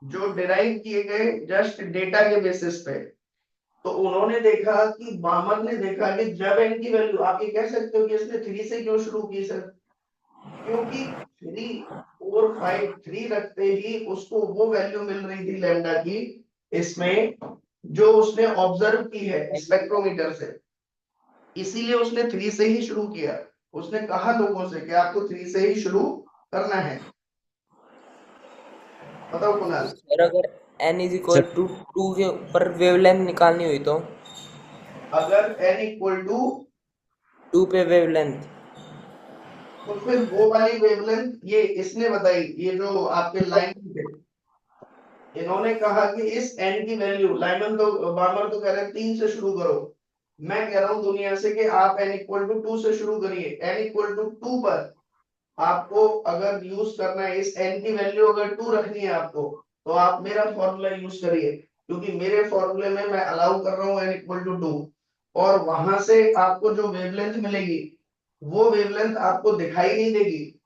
जो डिराइव किए गए जस्ट डेटा के बेसिस पे। तो उन्होंने देखा कि बामर ने देखा कि जब n की वैल्यू, आप ये कह सकते हो कि इसने 3 से क्यों शुरू की सर, क्योंकि 3 4 5 3 रखते ही उसको वो वैल्यू मिल रही थी लैम्डा की इसमें, जो उसने ऑब्जर्व की है स्पेक्ट्रोमीटर से। इसीलिए उसने 3 से ही शुरू किया। उसने कहा लोगों से कि आपको 3 से ही शुरू करना है। बताओ कुणाल। और अगर n is equal sir to 2 के ऊपर वेवलेंथ निकालनी हुई तो अगर n इक्वल टू, 2 पे वेवलेंथ तो फिर वो वाली वेवलेंथ ये इसने बताई, ये जो आपके लाइन थे, इन्होंने कहा कि इस n की वैल्यू, लाइमन तो बामर तो कह रहे हैं 3 से शुरू करो, मैं कह रहा हूं दुनिया से कि आप n इक्वल टू 2 से शुरू करिए। n इक्वल टू 2 पर आपको अगर यूज करना है, इस n की वैल्यू अगर 2 रखनी है आपको, तो आप मेरा फॉर्मूला यूज करिए, क्योंकि मेरे फॉर्मूले में मैं अलाउ कर रहा हूं n इक्वल टू 2। और वहां से आपको जो वेवलेंथ मिलेगी वो वेवलेंथ आपको दिखाई नहीं देगी,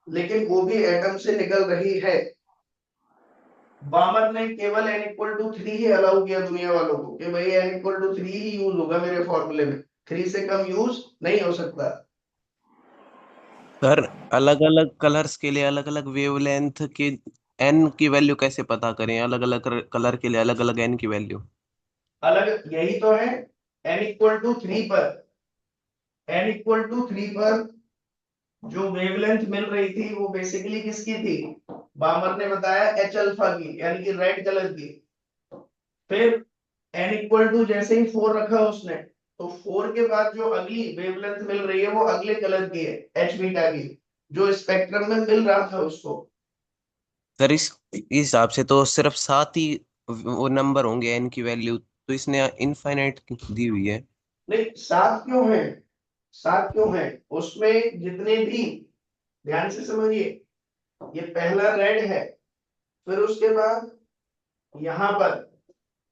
लेकिन वो भी एटम से निकल रही है। बामर ने केवल n इक्वल टू 3 ही अलाउ किया दुनिया वालों को कि भाई n इक्वल टू 3 ही यूज होगा मेरे फॉर्मूले में, 3 से कम यूज नहीं हो सकता। सर अलग अलग कलर्स के लिए अलग अलग वेवलेंथ की एन की वैल्यू कैसे पता करें? अलग अलग कलर के लिए अलग अलग एन की वैल्यू। अलग यही तो है, n इक्वल टू 3 पर, n इक्वल टू 3 पर जो वेवलेंथ मिल रही थी वो बेसिकली किसकी थी, बामर ने बताया एच अल्फा की, यानी कि रेड कलर की। फिर n इक्वल टू जैसे ही 4 रखा उसने, तो 4 के बाद जो अगली वेवलेंथ मिल रही है वो अगले कलर की है, एच बीटा की, जो स्पेक्ट्रम में मिल रहा था उसको। सर इस हिसाब से तो सिर्फ 7 ही वो नंबर होंगे एन की वैल्यू, तो इसने इनफाइनाइट दी हुई है। नहीं, 7 क्यों है, 7 क्यों है उसमें जितने भी, ध्यान से समझिए, ये पहला रेड है, फिर उसके बाद यहाँ पर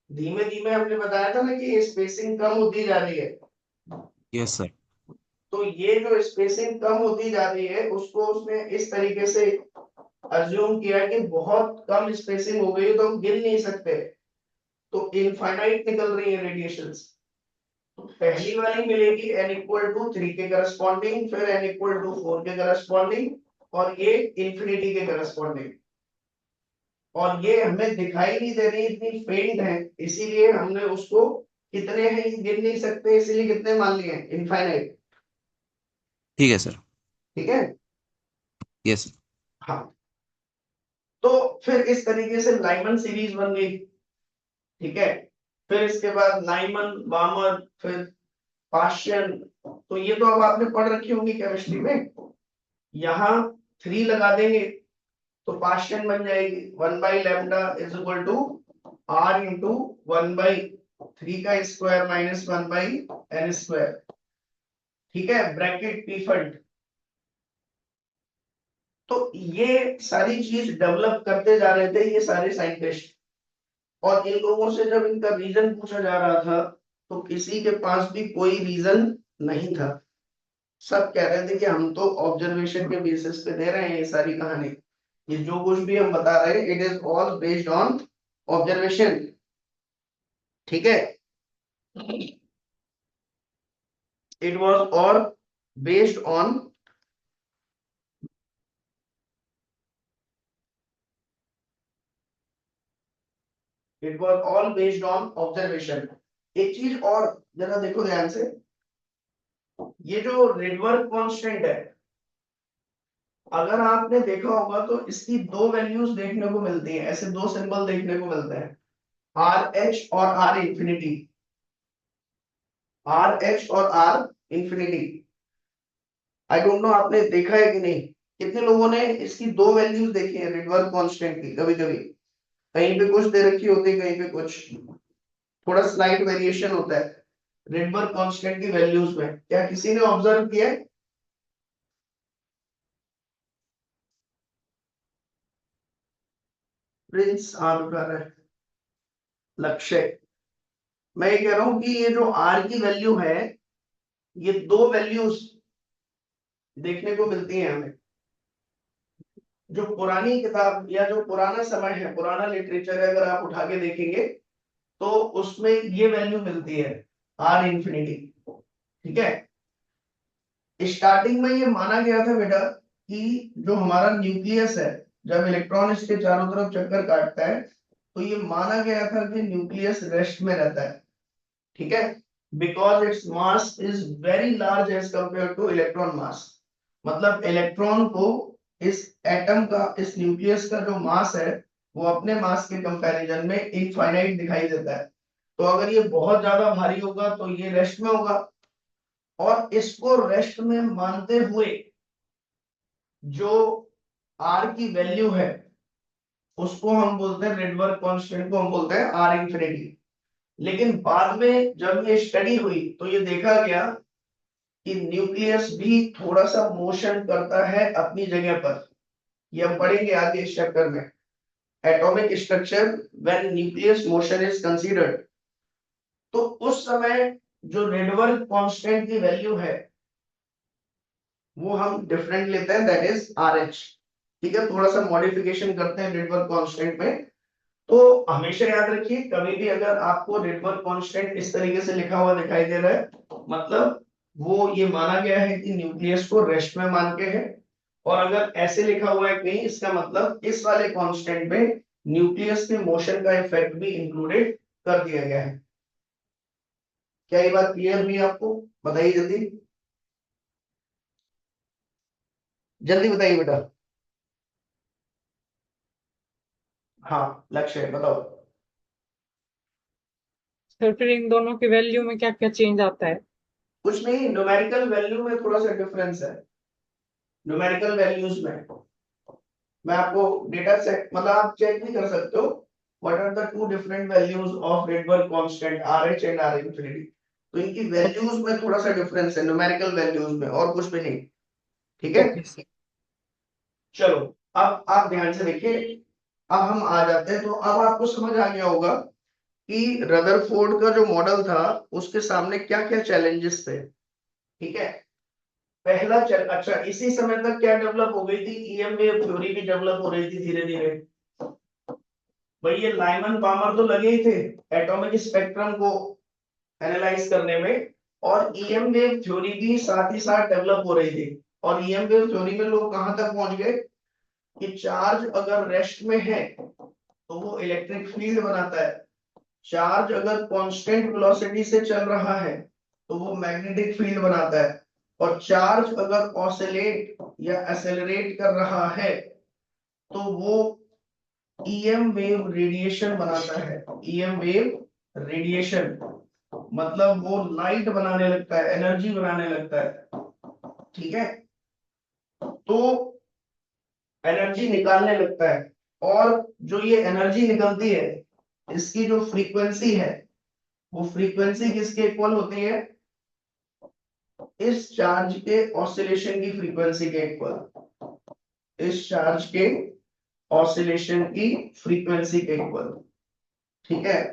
धीमे धीमे हमने बताया था ना कि ये स्पेसिंग कम होती जा रही है, यस सर। तो ये जो स्पेसिंग कम होती जा रही है उसको उसने इस तरीके से अज्यूम किया कि बहुत कम स्पेसिंग हो गई तो हम गिन नहीं सकते, तो इनफाइनाइट निकल रही है रेडिएशंस। तो पहली वाली मिलेगी n इक्वल टू 3 के करस्पॉन्डिंग, फिर n इक्वल टू 4 के करस्पॉन्डिंग, और ये इंफिनिटी के करस्पॉन्डिंग। और ये हमें दिखाई नहीं दे रही, इतनी फेंट है, इसीलिए हमने उसको कितने हैं ये गिन नहीं सकते, इसीलिए कितने मान लिए इनफाइनाइट। ठीक है सर। ठीक है। यस। हाँ, तो फिर इस तरीके से लाइमन सीरीज बन गई। ठीक है, फिर इसके बाद लाइमन, बामर, फिर पाशियन, तो ये तो अब आपने पढ़ रखी होंगी केमिस्ट्री में। यहाँ 3 लगा देंगे तो पाशियन बन जाएगी 1/λ is equal to r into 1/3 का स्क्वायर माइनस 1/n²। ठीक है, ब्रैकेट पी फंड। तो ये सारी चीज डेवलप करते जा रहे थे ये सारे साइंटिस्ट, और इन लोगों से जब इनका रीजन पूछा जा रहा था तो किसी के पास भी कोई रीजन नहीं था। सब कह रहे थे कि हम तो ऑब्जर्वेशन के बेसिस पे दे रहे हैं ये सारी कहानी, ये जो कुछ भी हम बता रहे हैं it is all based on observation. ठीक है, it was all based on, it was all based on observation. एक चीज और जरा देखो ध्यान से, ये जो रिडवर्क कांस्टेंट है, अगर आपने देखा होगा तो इसकी दो वैल्यूज देखने को मिलती हैं, ऐसे दो सिंबल देखने को मिलते हैं, आर एच और आर इंफिनिटी, आर एच और are infinity. I don't know आपने देखा है कि नहीं, कितने लोगों ने इसकी दो वैल्यूज देखी है रिडवर्क कांस्टेंट की, कभी कभी कहीं पे कुछ दे रखी होती है, कहीं पे कुछ, थोड़ा स्लाइट वेरिएशन होता है रिडवर्क कांस्टेंट की वैल्यूज में, क्या किसी ने ऑब्जर्व किया है? प्रिंस आर कर रहे, लक्ष्य, मैं ये कह रहा हूं कि ये जो आर की वैल्यू है, ये दो वैल्यूज देखने को मिलती हैं हमें। जो पुरानी किताब या जो पुराना समय है, पुराना लिटरेचर है, अगर आप उठा के देखेंगे तो उसमें ये वैल्यू मिलती है, आर इंफिनिटी। ठीक है, स्टार्टिंग में ये माना गया था बेटा कि जो हमारा न्यूक्लियस है, जब इलेक्ट्रॉन इसके चारों तरफ चक्कर काटता है तो ये माना गया था कि न्यूक्लियस रेस्ट में रहता है। ठीक है, because its mass is very large as compare to electron mass, मतलब इलेक्ट्रॉन को इस एटम का, इस न्यूक्लियस का जो मास है वो अपने मास के कंपैरिजन में इनफाइनाइट दिखाई देता है। तो अगर ये बहुत ज्यादा भारी होगा तो ये रेस्ट में होगा, और इसको रेस्ट में मानते हुए जो आर की वैल्यू है उसको हम बोलते हैं, रिडवर्क कांस्टेंट को हम बोलते हैं आर इंफिनिटी। लेकिन बाद में जब ये स्टडी हुई तो ये देखा गया कि न्यूक्लियस भी थोड़ा सा मोशन करता है अपनी जगह पर, ये हम पढ़ेंगे आगे इस चैप्टर में, atomic structure when nucleus motion is considered. तो उस समय जो रिडवर्क कांस्टेंट की वैल्यू है वो हम डिफरेंट लेते हैं, दैट इज आर एच। ठीक है, थोड़ा सा मॉडिफिकेशन करते हैं रिडवर्क कांस्टेंट में। तो हमेशा याद रखिए, कभी भी अगर आपको रिडवर्क कांस्टेंट इस तरीके से लिखा हुआ दिखाई दे रहा है, मतलब वो ये माना गया है कि न्यूक्लियस को रेस्ट में मान के है, और अगर ऐसे लिखा हुआ है कहीं, इसका मतलब इस वाले कांस्टेंट में न्यूक्लियस के मोशन का इफेक्ट भी इंक्लूडेड कर दिया गया है। क्या ये बात क्लियर हुई आपको? बताइए जल्दी, जल्दी बताइए बेटा। हाँ, लक्ष्य है, बताओ। तो फिर इन दोनों की वैल्यू में क्या क्या चेंज आता है? कुछ नहीं, न्यूमेरिकल वैल्यू में थोड़ा सा डिफरेंस है, न्यूमेरिकल वैल्यूज में। मैं आपको डेटा सेट मतलब आप चेक भी कर सकते हो, what are the two different values of Rydberg constant RH and R infinity. तो इनकी वैल्यूज में थोड़ा सा डिफरेंस है न्यूमेरिकल वैल्यूज में, और कुछ भी नहीं। ठीक है, ओके सर। चलो अब आप ध्यान से देखिए। अब हम आ जाते हैं, तो अब आपको समझ आ गया होगा कि रदरफोर्ड का जो मॉडल था उसके सामने क्या क्या चैलेंजेस थे। ठीक है, पहला चल अच्छा, इसी समय तक क्या डेवलप हो गई थी, ईएम वेव थ्योरी भी डेवलप हो रही थी धीरे धीरे। भाई ये लाइमन पामर तो लगे ही थे एटॉमिक स्पेक्ट्रम को एनालाइज करने में, और ईएम वेव थ्योरी भी साथ ही साथ डेवलप हो रही थी। और ईएम वेव थ्योरी में लोग कहां तक पहुंच गए कि चार्ज अगर रेस्ट में है तो वो इलेक्ट्रिक फील्ड बनाता है, चार्ज अगर कांस्टेंट वेलोसिटी से चल रहा है तो वो मैग्नेटिक फील्ड बनाता है, और चार्ज अगर ऑसिलेट या एक्सेलरेट कर रहा है तो वो ईएम वेव रेडिएशन बनाता है। ईएम वेव रेडिएशन मतलब वो लाइट बनाने लगता है, एनर्जी बनाने लगता है। ठीक है, तो एनर्जी निकालने लगता है, और जो ये एनर्जी निकलती है इसकी जो फ्रीक्वेंसी है वो फ्रीक्वेंसी किसके इक्वल होती है, इस चार्ज के ऑसिलेशन की फ्रीक्वेंसी के इक्वल, इस चार्ज के ऑसिलेशन की फ्रीक्वेंसी के इक्वल। ठीक है,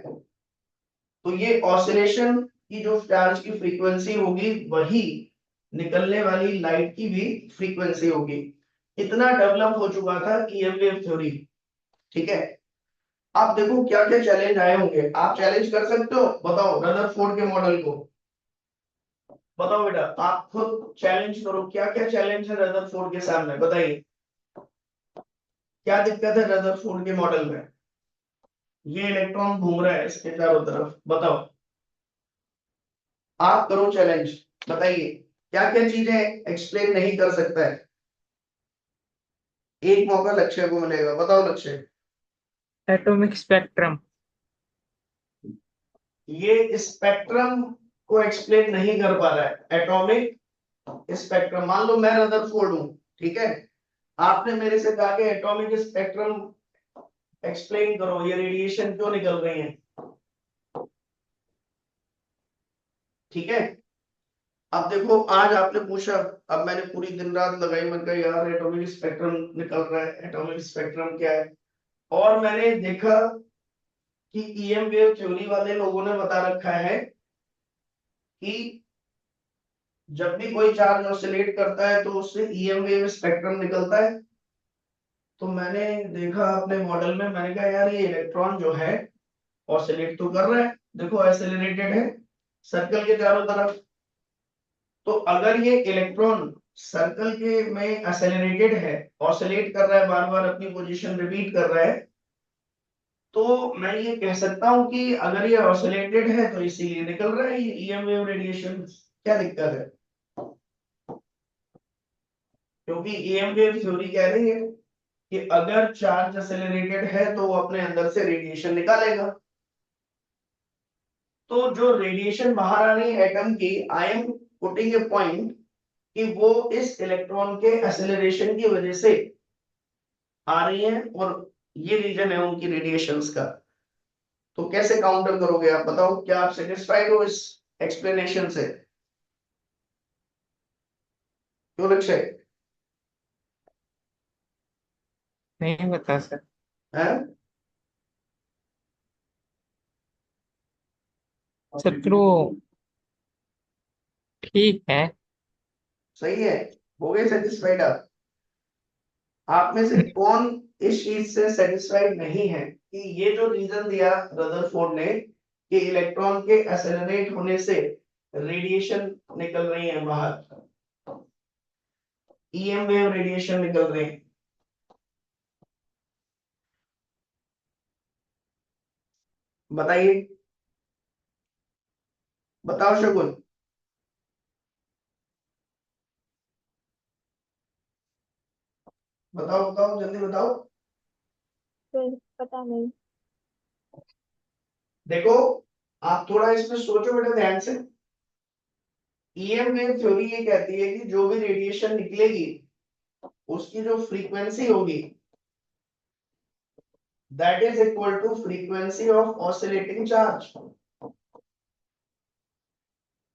तो ये ऑसिलेशन की जो चार्ज की फ्रीक्वेंसी होगी वही निकलने वाली लाइट की भी फ्रीक्वेंसी होगी। इतना डेवलप हो चुका था ईएम वेव थ्योरी। ठीक है, आप देखो क्या क्या चैलेंज आए होंगे, आप चैलेंज कर सकते हो, बताओ रदरफोर्ड के मॉडल को। बताओ बेटा, आप खुद चैलेंज करो, क्या क्या चैलेंज है रदरफोर्ड के सामने, बताइए क्या दिक्कत है रदरफोर्ड के मॉडल में। ये इलेक्ट्रॉन घूम रहा है इसके चारों तरफ, बताओ, आप करो चैलेंज, बताइए क्या क्या चीजें एक्सप्लेन नहीं कर सकता है। एक मौका लक्ष्य को मिलेगा, बताओ लक्ष्य। Atomic spectrum. ये स्पेक्ट्रम को एक्सप्लेन नहीं कर पा रहा है, एटॉमिक स्पेक्ट्रम। मान लो मैं रदरफोर्ड हूं, ठीक है, आपने मेरे से कहा कि एटॉमिक स्पेक्ट्रम एक्सप्लेन करो, ये रेडिएशन क्यों निकल रही है। ठीक है, अब देखो आज आपने पूछा, अब मैंने पूरी दिन रात लगाई, मैंने कहा यार एटॉमिक स्पेक्ट्रम निकल रहा है, एटॉमिक स्पेक्ट्रम क्या है। और मैंने देखा कि ईएम वेव थ्योरी वाले लोगों ने बता रखा है कि जब भी कोई चार्ज ऑसिलेट करता है तो उससे ईएम वेव स्पेक्ट्रम निकलता है। तो मैंने देखा अपने मॉडल में, मैंने कहा यार ये इलेक्ट्रॉन जो है ऑसिलेट तो कर रहा है, देखो एक्सेलरेटेड है सर्कल के चारों तरफ। तो अगर ये इलेक्ट्रॉन सर्कल के में एक्सेलरेटेड है, ऑसिलेट कर रहा है, बार बार अपनी पोजीशन रिपीट कर रहा है, तो मैं ये कह सकता हूं कि अगर ये ऑसिलेटेड है तो इसीलिए निकल रहा है ये ईएम वेव रेडिएशन। क्या दिक्कत है, क्योंकि ईएम वेव थ्योरी कह रही है कि अगर चार्ज एक्सेलरेटेड है तो वो अपने अंदर से रेडिएशन निकालेगा। तो जो रेडिएशन बाहर आ रही है एटम की, I am putting a point कि वो इस इलेक्ट्रॉन के एक्सेलरेशन की वजह से आ रही है, और ये रीजन है उनकी रेडिएशंस का। तो कैसे काउंटर करोगे आप, बताओ, क्या आप सेटिस्फाइड हो इस एक्सप्लेनेशन से। क्यों लक्ष्य नहीं बता सर। है। सर फिर वो ठीक है। सही है, हो गए सेटिस्फाइड आप। आप में से कौन इस चीज से सेटिस्फाइड नहीं है कि ये जो रीजन दिया रदरफोर्ड ने कि इलेक्ट्रॉन के एक्सेलरेट होने से रेडिएशन निकल रही है बाहर, ईएम वेव रेडिएशन निकल रहे हैं। बताइए, बताओ शगुन। बताओ बताओ जल्दी बताओ। फिर पता नहीं। देखो आप थोड़ा इसमें सोचो बेटा ध्यान से। ईएम वेव थ्योरी ये कहती है कि जो भी रेडिएशन निकलेगी उसकी जो फ्रीक्वेंसी होगी that is equal to frequency of oscillating charge.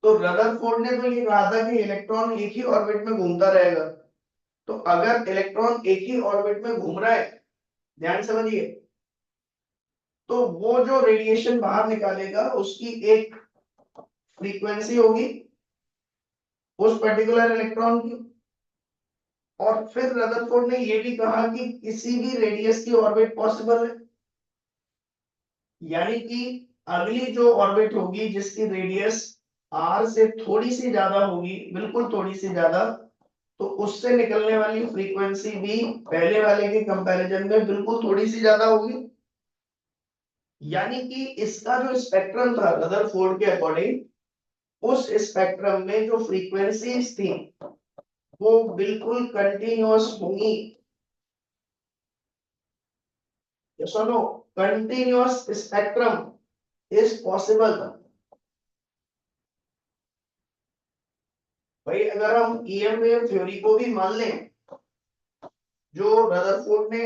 तो रदरफोर्ड ने तो ये कहा था कि इलेक्ट्रॉन एक ही ऑर्बिट में घूमता रहेगा। तो अगर इलेक्ट्रॉन एक ही ऑर्बिट में घूम रहा है, ध्यान समझिए, तो वो जो रेडिएशन बाहर निकालेगा उसकी एक फ्रीक्वेंसी होगी उस पर्टिकुलर इलेक्ट्रॉन की। और फिर रदरफोर्ड ने यह भी कहा कि किसी भी रेडियस की ऑर्बिट पॉसिबल है, यानी कि अगली जो ऑर्बिट होगी जिसकी रेडियस आर से थोड़ी सी ज्यादा होगी, बिल्कुल थोड़ी सी ज्यादा, तो उससे निकलने वाली फ्रीक्वेंसी भी पहले वाले के कंपैरिजन में बिल्कुल थोड़ी सी ज्यादा होगी। यानी कि इसका जो स्पेक्ट्रम था रदरफोर्ड के अकॉर्डिंग, उस स्पेक्ट्रम में जो फ्रीक्वेंसीज थी वो बिल्कुल कंटिन्यूअस होंगी। सुनो, कंटिन्यूअस स्पेक्ट्रम इज पॉसिबल। भाई अगर हम ईएम वेव थ्योरी को भी मान लें जो रदरफोर्ड ने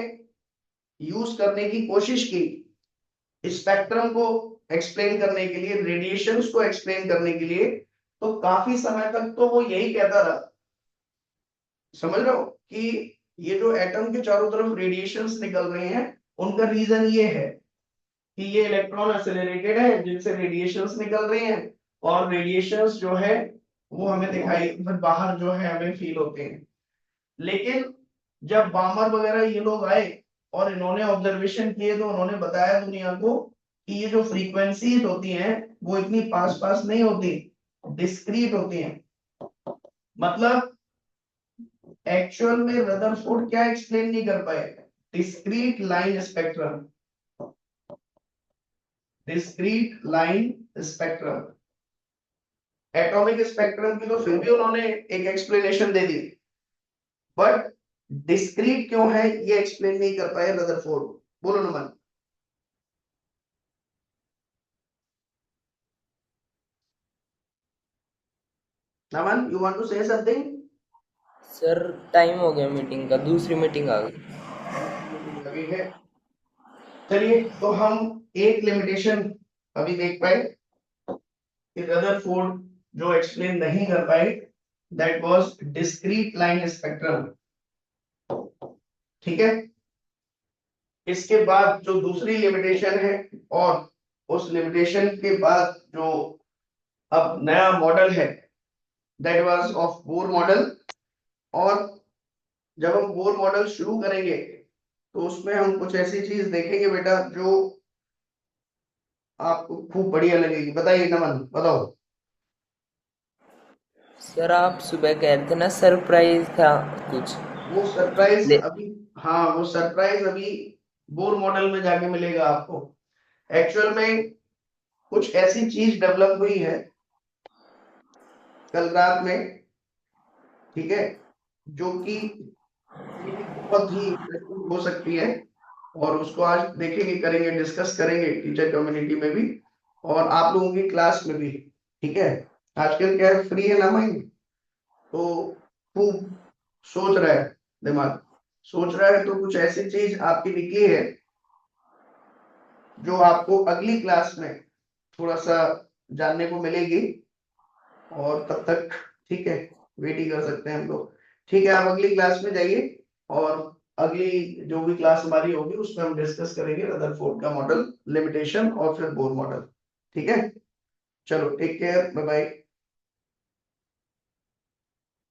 यूज करने की कोशिश की स्पेक्ट्रम को एक्सप्लेन करने के लिए, रेडिएशंस को एक्सप्लेन करने के लिए, तो काफी समय तक तो वो यही कहता रहा, समझ रहे हो, कि ये जो एटम के चारों तरफ रेडिएशंस निकल रहे हैं उनका रीजन ये है कि ये इलेक्ट्रॉन एक्सेलरेटेड है जिनसे रेडिएशंस निकल रहे हैं, और रेडिएशंस जो है वो हमें दिखाई फिर बाहर जो है हमें फील होते हैं। लेकिन जब बामर वगैरह ये लोग आए और इन्होंने ऑब्जर्वेशन किए तो उन्होंने बताया दुनिया को कि ये जो फ्रीक्वेंसीज होती हैं वो इतनी पास पास नहीं होती, डिस्क्रीट होती हैं। मतलब एक्चुअल में रदरफोर्ड क्या एक्सप्लेन नहीं कर पाए, discrete line spectrum, discrete line spectrum. Atomic spectrum की तो फिर भी उन्होंने एक एक्सप्लेनेशन दे दी, बट डिस्क्रीट क्यों है ये एक्सप्लेन नहीं कर पाए रदरफोर्ड। बोलो Naman. Naman, you want to say something? Sir time हो गया मीटिंग का, दूसरी मीटिंग आ गई। अभी है। चलिए तो हम एक लिमिटेशन अभी देख पाए कि रदरफोर्ड जो एक्सप्लेन नहीं कर पाए, that was discrete line spectrum. ठीक है, इसके बाद जो दूसरी लिमिटेशन है, और उस लिमिटेशन के बाद जो अब नया मॉडल है that was of Bohr model. और जब हम बोर मॉडल शुरू करेंगे तो उसमें हम कुछ ऐसी चीज देखेंगे बेटा जो आपको खूब बढ़िया लगेगी। बताइए नमन, बताओ। सर आप सुबह कह रहे थे ना सरप्राइज था कुछ। वो सरप्राइज ले- अभी, हाँ वो सरप्राइज अभी बोर मॉडल में जाके मिलेगा आपको। एक्चुअल में कुछ ऐसी चीज डेवलप हुई है कल रात में, ठीक है, जो कि बहुत ही इंटरेस्टिंग हो सकती है, और उसको आज देखेंगे, करेंगे, डिस्कस करेंगे टीचर कम्युनिटी में भी और आप लोगों की क्लास में भी। ठीक है, आजकल क्या है, फ्री है ना माइंड, तो खूब सोच रहा है दिमाग, सोच रहा है, तो कुछ ऐसी चीज आपकी निकली है जो आपको अगली क्लास में थोड़ा सा जानने को मिलेगी। और तब तक ठीक है, वेट ही कर सकते हैं हम लोग। ठीक है, आप अगली क्लास में जाइए और अगली जो भी क्लास हमारी होगी उसमें हम डिस्कस करेंगे रदरफोर्ड का मॉडल, लिमिटेशन और फिर बोर मॉडल। ठीक है, चलो टेक केयर, बाय बाय।